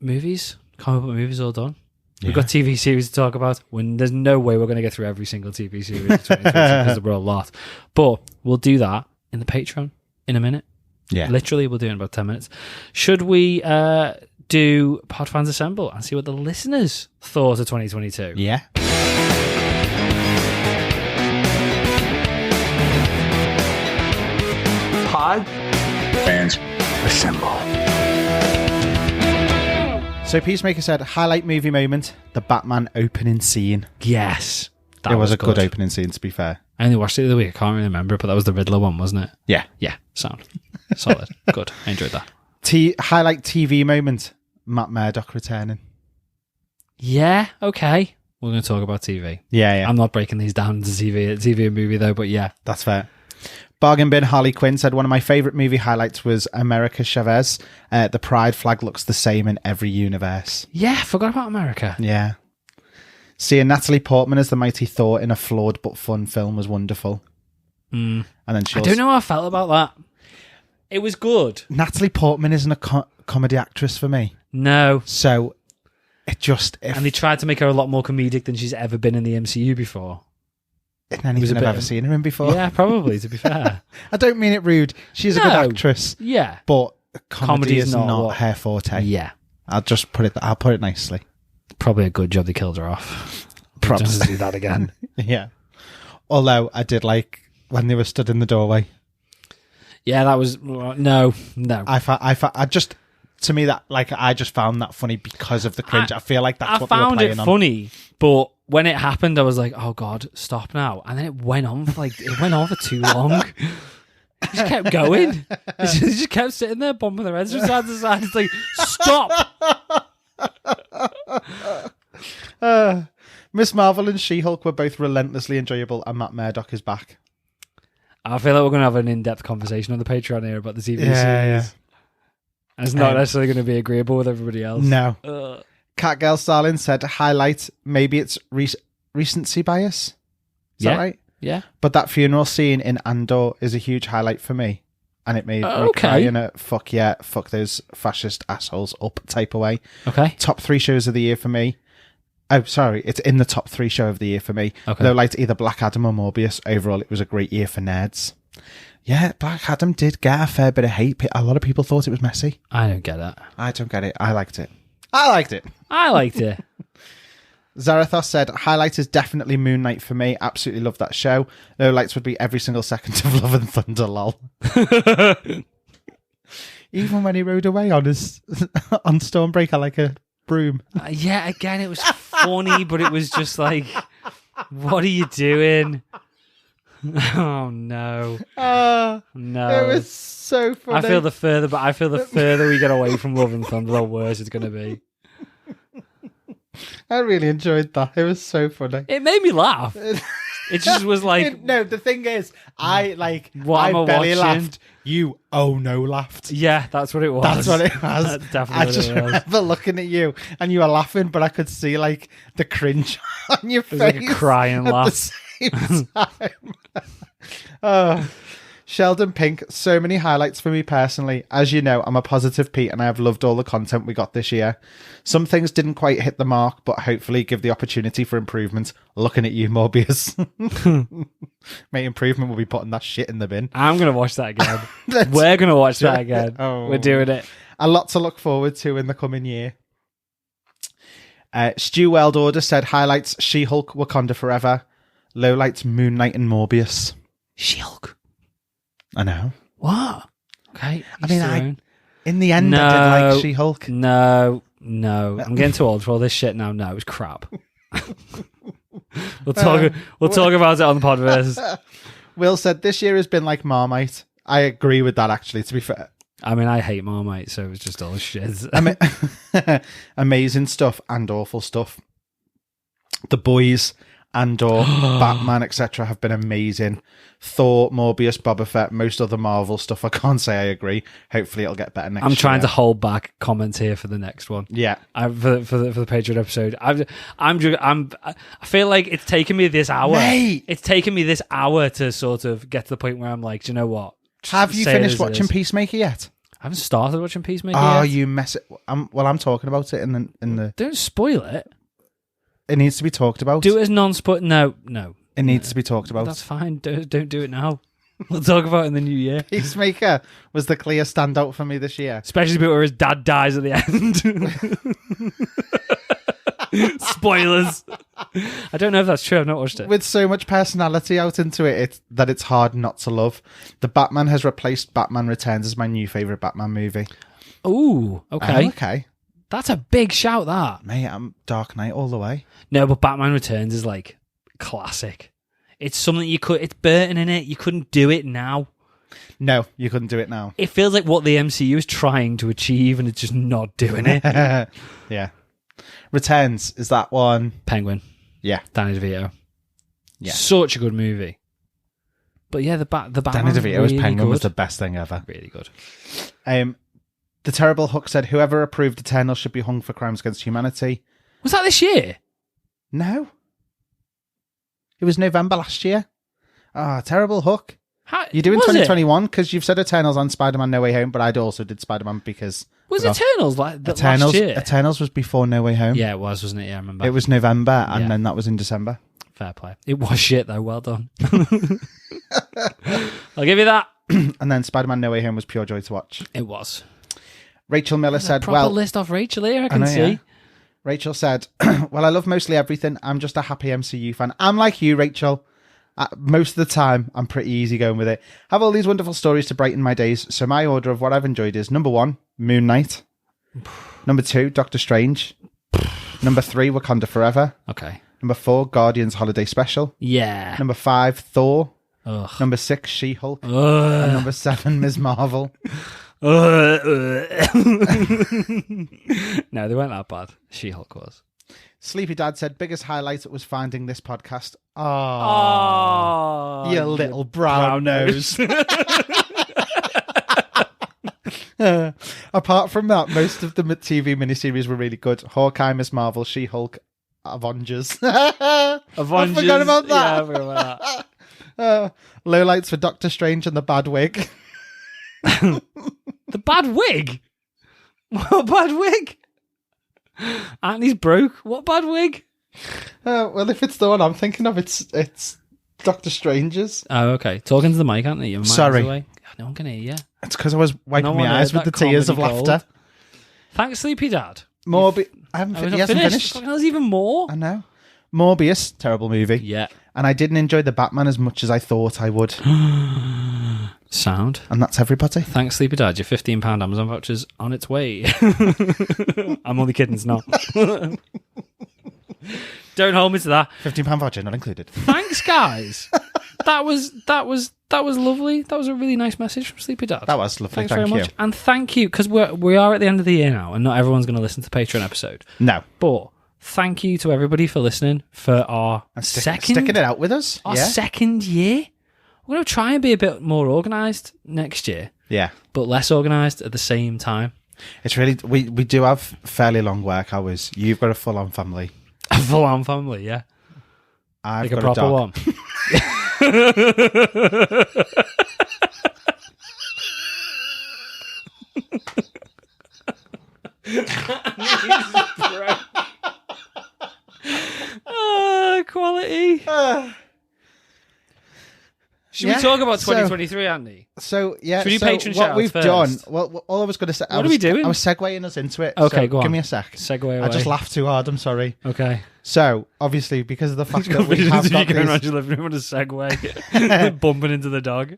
movies. Comic book movies all done. Yeah. We've got TV series to talk about. When there's no way we're going to get through every single TV series in 2022 because there were a lot. But we'll do that in the Patreon in a minute. Yeah. Literally, we'll do it in about 10 minutes. Should we do Podfans Assemble and see what the listeners thought of 2022? Yeah. Fans assemble. So Peacemaker said, highlight movie moment, the Batman opening scene. Yes. It was a good opening scene, to be fair. I only watched it the other week. I can't really remember, but that was the Riddler one, wasn't it? Yeah. Yeah, sound. Solid. Good. I enjoyed that. Highlight TV moment, Matt Murdock returning. Yeah, okay. We're going to talk about TV. Yeah, yeah. I'm not breaking these down into TV and movie, though, but yeah. That's fair. Bargain Bin Harley Quinn said, one of my favourite movie highlights was America Chavez. The pride flag looks the same in every universe. Yeah, I forgot about America. Yeah. Seeing Natalie Portman as the mighty Thor in a flawed but fun film was wonderful. And then I don't know how I felt about that. It was good. Natalie Portman isn't a comedy actress for me. No. So it just... And they tried to make her a lot more comedic than she's ever been in the MCU before. In anything I've ever seen her in before. Yeah, probably, to be fair. I don't mean it rude. She's a good actress. Yeah. But comedy is not what... her forte. Yeah. I'll put it nicely. Probably a good job they killed her off. Probably. Just to do that again. Yeah. Although I did like when they were stood in the doorway. Yeah, that was... No. I just... To me, that I just found that funny because of the cringe. I feel like that's what they were playing on. I found it funny, but when it happened, I was like, "Oh God, stop now!" And then it went on for too long. It just kept going. It just kept sitting there, bumping their heads from side to side. It's like, stop. Miss Marvel and She-Hulk were both relentlessly enjoyable, and Matt Murdock is back. I feel like we're going to have an in-depth conversation on the Patreon here about the TV series. Yeah. And it's not necessarily going to be agreeable with everybody else. No. Catgirl Starlin said, highlight, maybe it's recency bias. Is that right? Yeah. But that funeral scene in Andor is a huge highlight for me. And it made me cry in a fuck those fascist assholes up type of way. Okay. Top 3 shows of the year for me. Oh, sorry. It's in the top 3 show of the year for me. Okay. Though like either Black Adam or Morbius, overall it was a great year for nerds. Yeah, Black Adam did get a fair bit of hate. A lot of people thought it was messy. I don't get it. I don't get it. I liked it. I liked it. Zarathos said, highlight is definitely Moon Knight for me. Absolutely love that show. No lights would be every single second of Love and Thunder, lol. Even when he rode away on Stormbreaker like a broom. Yeah, again, it was funny, but it was just like, what are you doing? Oh no! No, it was so funny. I feel the further we get away from Love and Thunder, the worse it's going to be. I really enjoyed that. It was so funny. It made me laugh. It just was like no. The thing is, I barely laughed. You laughed. Yeah, that's what it was. That's what it was. That's definitely I just remember looking at you and you were laughing, but I could see like the cringe on your face. Like a crying laugh. Same time. Sheldon Pink, so many highlights for me personally. As you know, I'm a positive Pete and I have loved all the content we got this year. Some things didn't quite hit the mark, but hopefully give the opportunity for improvement. Looking at you, Morbius. Mate, improvement will be putting that shit in the bin. I'm going to watch that again. We're going to watch that again. We're doing it. A lot to look forward to in the coming year. Stu World Order said, highlights She-Hulk, Wakanda Forever. Lowlights Moon Knight and Morbius. She-Hulk. I know. What? Okay. I mean, in the end, I did like She-Hulk. No. I'm getting too old for all this shit now. No, it was crap. We'll talk about it on the Podverse. Will said, this year has been like Marmite. I agree with that, actually, to be fair. I mean, I hate Marmite, so it's just all shit. Amazing stuff and awful stuff. The Boys and or Batman, etc. have been amazing. Thor, Morbius, Boba Fett, most other Marvel stuff. I can't say I agree. Hopefully it'll get better next year. I'm trying to hold back comments here for the next one. Yeah. For the Patreon episode. I feel like it's taken me this hour. Mate. It's taken me this hour to sort of get to the point where I'm like, do you know what? Have you finished watching Peacemaker yet? I haven't started watching Peacemaker yet. You mess it. I'm talking about it in the. Don't spoil it. It needs to be talked about. Do it as non-spoil. No. It needs to be talked about. That's fine. Don't do it now. We'll talk about it in the new year. Peacemaker was the clear standout for me this year. Especially the bit where his dad dies at the end. Spoilers. I don't know if that's true. I've not watched it. With so much personality out into it, that it's hard not to love. The Batman has replaced Batman Returns as my new favourite Batman movie. Ooh, okay. Okay. That's a big shout, that. Mate, I'm Dark Knight all the way. No, but Batman Returns is like classic. It's something it's Burton in it. You couldn't do it now. No, you couldn't do it now. It feels like what the MCU is trying to achieve and it's just not doing it. Yeah. Returns, is that one? Penguin. Yeah. Danny DeVito. Yeah. Such a good movie. But yeah, the Batman Danny DeVito's really Penguin good. was the best thing ever. Really good. The Terrible Hook said, whoever approved Eternal should be hung for crimes against humanity. Was that this year? No. It was November last year. Terrible Hook. You're doing 2021 because you've said Eternals on Spider-Man No Way Home, but I also did Spider-Man because... Was Eternals last year? Eternals was before No Way Home. Yeah, it was, wasn't it? Yeah, I remember. It was November, and then that was in December. Fair play. It was shit, though. Well done. I'll give you that. And then Spider-Man No Way Home was pure joy to watch. It was. Rachel Miller said, proper list off Rachel here, I can see. Yeah. Rachel said, well, I love mostly everything. I'm just a happy MCU fan. I'm like you, Rachel. Most of the time, I'm pretty easy going with it. Have all these wonderful stories to brighten my days. So my order of what I've enjoyed is number 1, Moon Knight. Number 2, Doctor Strange. Number 3, Wakanda Forever. Okay. Number 4, Guardians Holiday Special. Yeah. Number 5, Thor. Ugh. Number 6, She-Hulk. And number 7, Ms. Marvel. No, they weren't that bad. She-Hulk was. Sleepy Dad said, biggest highlight was finding this podcast. Oh, you little brown nose. Apart from that, most of the TV miniseries were really good. Hawkeye, Miss Marvel, She-Hulk, Avengers. I forgot about that. Yeah, I forgot about that. Lowlights for Doctor Strange and the bad wig. The bad wig? What bad wig? Anthony's broke. What bad wig? Well, if it's the one I'm thinking of, it's Doctor Strange's. Oh, okay. Talking to the mic, Anthony. Your mic Sorry. is away. No one can hear you. It's because I was wiping my eyes with the tears of laughter. Thanks, Sleepy Dad. I haven't finished. Fucking hell's even more. I know. Morbius, terrible movie. Yeah. And I didn't enjoy the Batman as much as I thought I would. Sound. And that's everybody. Thanks, Sleepy Dad. Your £15 Amazon voucher's on its way. I'm only kidding, it's not. Don't hold me to that. £15 voucher, not included. Thanks, guys. That was lovely. That was a really nice message from Sleepy Dad. That was lovely. Thanks very much. And thank you, because we are at the end of the year now, and not everyone's going to listen to the Patreon episode. No. But thank you to everybody for listening for our sticking it out with us. Our second year. We're going to try and be a bit more organised next year. Yeah. But less organised at the same time. It's really... We do have fairly long work hours. You've got a full-on family. A full-on family, yeah. I've like got a proper one. Quality. Should we talk about 2023, Andy? So, yeah. Should we do Patreon what we've first? done... Well, all I was going to say... What are we doing? I was segueing us into it. Okay, go on. Give me a sec. Segue away. I just laughed too hard, I'm sorry. Okay. So, obviously, because of the fact that we have got these... around your living room with a Segway, bumping into the dog.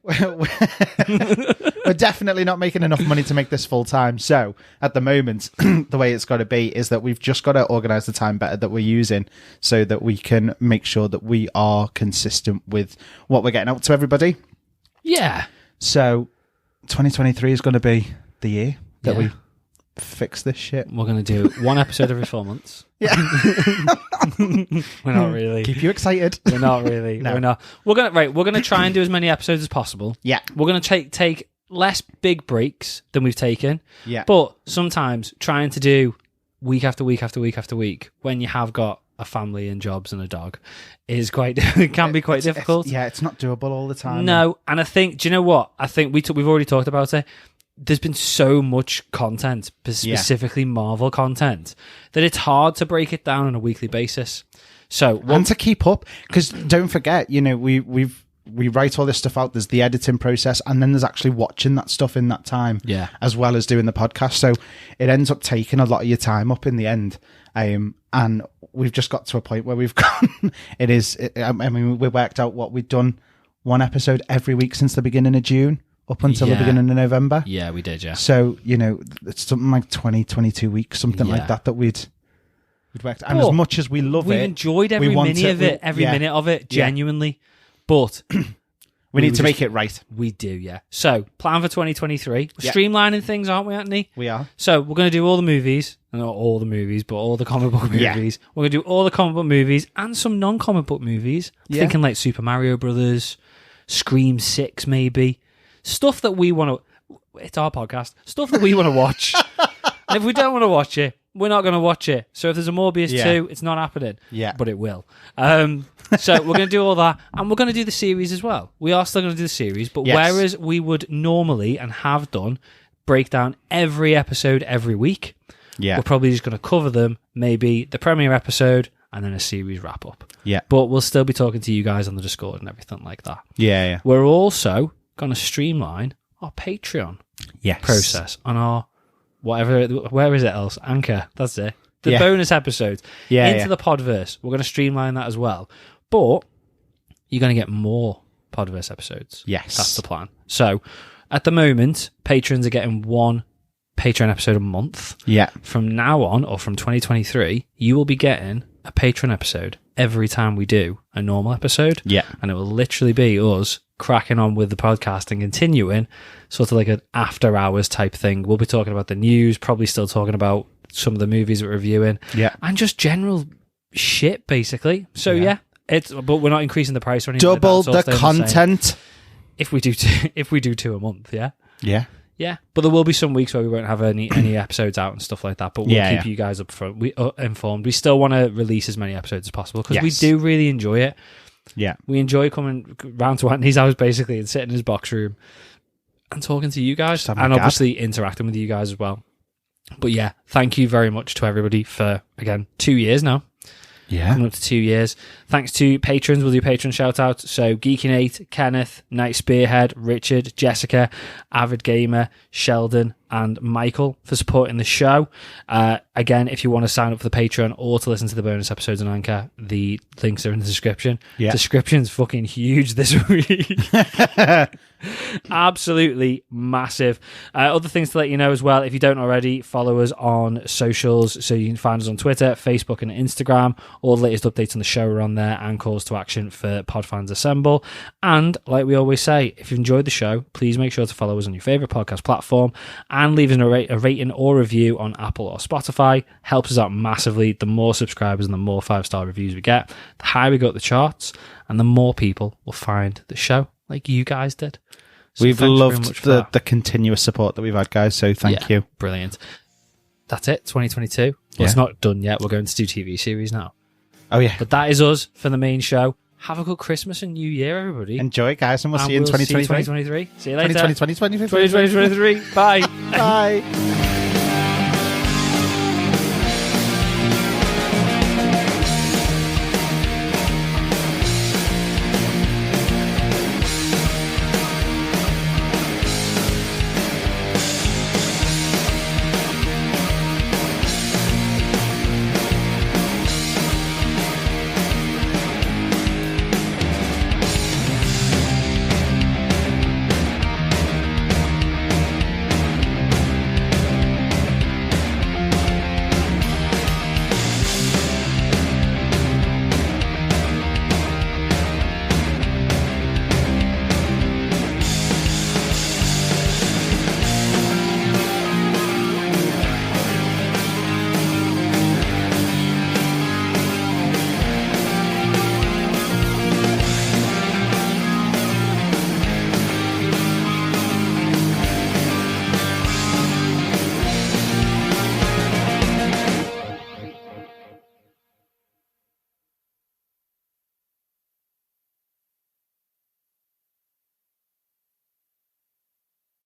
we're definitely not making enough money to make this full time. So at the moment, the way it's got to be is that we've just got to organise the time better that we're using so that we can make sure that we are consistent with what we're getting out to everybody. Yeah. So 2023 is going to be the year that we fix this shit. We're going to do one episode every 4 months. Yeah. We're not really. Keep you excited. We're not really. No. We're not. We're going to try and do as many episodes as possible. Yeah. We're going to take less big breaks than we've taken. Yeah. But sometimes trying to do week after week after week after week when you have got a family and jobs and a dog is it can be quite difficult. It's not doable all the time. No, and I think, do you know what? I think we've already talked about it. There's been so much content, specifically Marvel content, that it's hard to break it down on a weekly basis. So and to keep up, because don't forget, we write all this stuff out. There's the editing process, and then there's actually watching that stuff in that time, as well as doing the podcast. So it ends up taking a lot of your time up in the end. And we've just got to a point where we've gone. We worked out what we've done, one episode every week since the beginning of June. Up until the beginning of November. Yeah, we did, yeah. So, it's something like 20, 22 weeks, something like that we'd worked. And as much as we love it... We've enjoyed every minute of it, genuinely. But... we need to make it right. We do, yeah. So, plan for 2023. We're streamlining things, aren't we, Anthony? We are. So, we're going to do all the movies. Not all the movies, but all the comic book movies. We're going to do all the comic book movies and some non-comic book movies. Thinking like Super Mario Brothers, Scream 6 maybe. Stuff that we want to... It's our podcast. Stuff that we want to watch. And if we don't want to watch it, we're not going to watch it. So if there's a Morbius 2, it's not happening. Yeah. But it will. So we're going to do all that. And we're going to do the series as well. We are still going to do the series. But whereas we would normally, and have done, break down every episode every week, we're probably just going to cover them, maybe the premiere episode, and then a series wrap-up. Yeah. But we'll still be talking to you guys on the Discord and everything like that. Yeah. We're also going to streamline our Patreon process on our whatever. Where is it else? Anchor. That's it. The bonus episodes into the Podverse. We're going to streamline that as well. But you're going to get more Podverse episodes. Yes, that's the plan. So at the moment, patrons are getting one Patreon episode a month. Yeah. From now on, or from 2023, you will be getting a Patreon episode every time we do a normal episode. Yeah. And it will literally be us cracking on with the podcast and continuing sort of like an after hours type thing. We'll be talking about the news, probably still talking about some of the movies that we're reviewing. Yeah. And just general shit, basically. So but we're not increasing the price or anything. Double like that, the content. If we do two a month, yeah. Yeah. Yeah, but there will be some weeks where we won't have any episodes out and stuff like that. But we'll keep you guys informed. We still want to release as many episodes as possible because we do really enjoy it. Yeah, we enjoy coming round to Anthony's house basically and sitting in his box room and talking to you guys and obviously interacting with you guys as well. But yeah, thank you very much to everybody for, again, 2 years now. Yeah. Coming up to 2 years. Thanks to patrons. We'll do patron shout out. So Geeky8, Kenneth, Night Spearhead, Richard, Jessica, Avid Gamer, Sheldon, and Michael for supporting the show. Again, if you want to sign up for the Patreon or to listen to the bonus episodes on Anchor, the links are in the description. Yeah. Description's fucking huge this week. Absolutely massive. Other things to let you know as well, if you don't already, follow us on socials. So you can find us on Twitter, Facebook, and Instagram. All the latest updates on the show are on there and calls to action for Podfans Assemble. And like we always say, if you've enjoyed the show, please make sure to follow us on your favourite podcast platform and leave us a rating or review on Apple or Spotify. Helps us out massively. The more subscribers and the more 5-star reviews we get, the higher we go up the charts and the more people will find the show like you guys did. So we've loved the continuous support that we've had, guys, so thank you. Brilliant. That's it, 2022. Well, it's not done yet. We're going to do TV series now. Oh, yeah. But that is us for the main show. Have a good Christmas and New Year, everybody. Enjoy, guys, and we'll see you in 2023. See you later. 2023. Bye. Bye.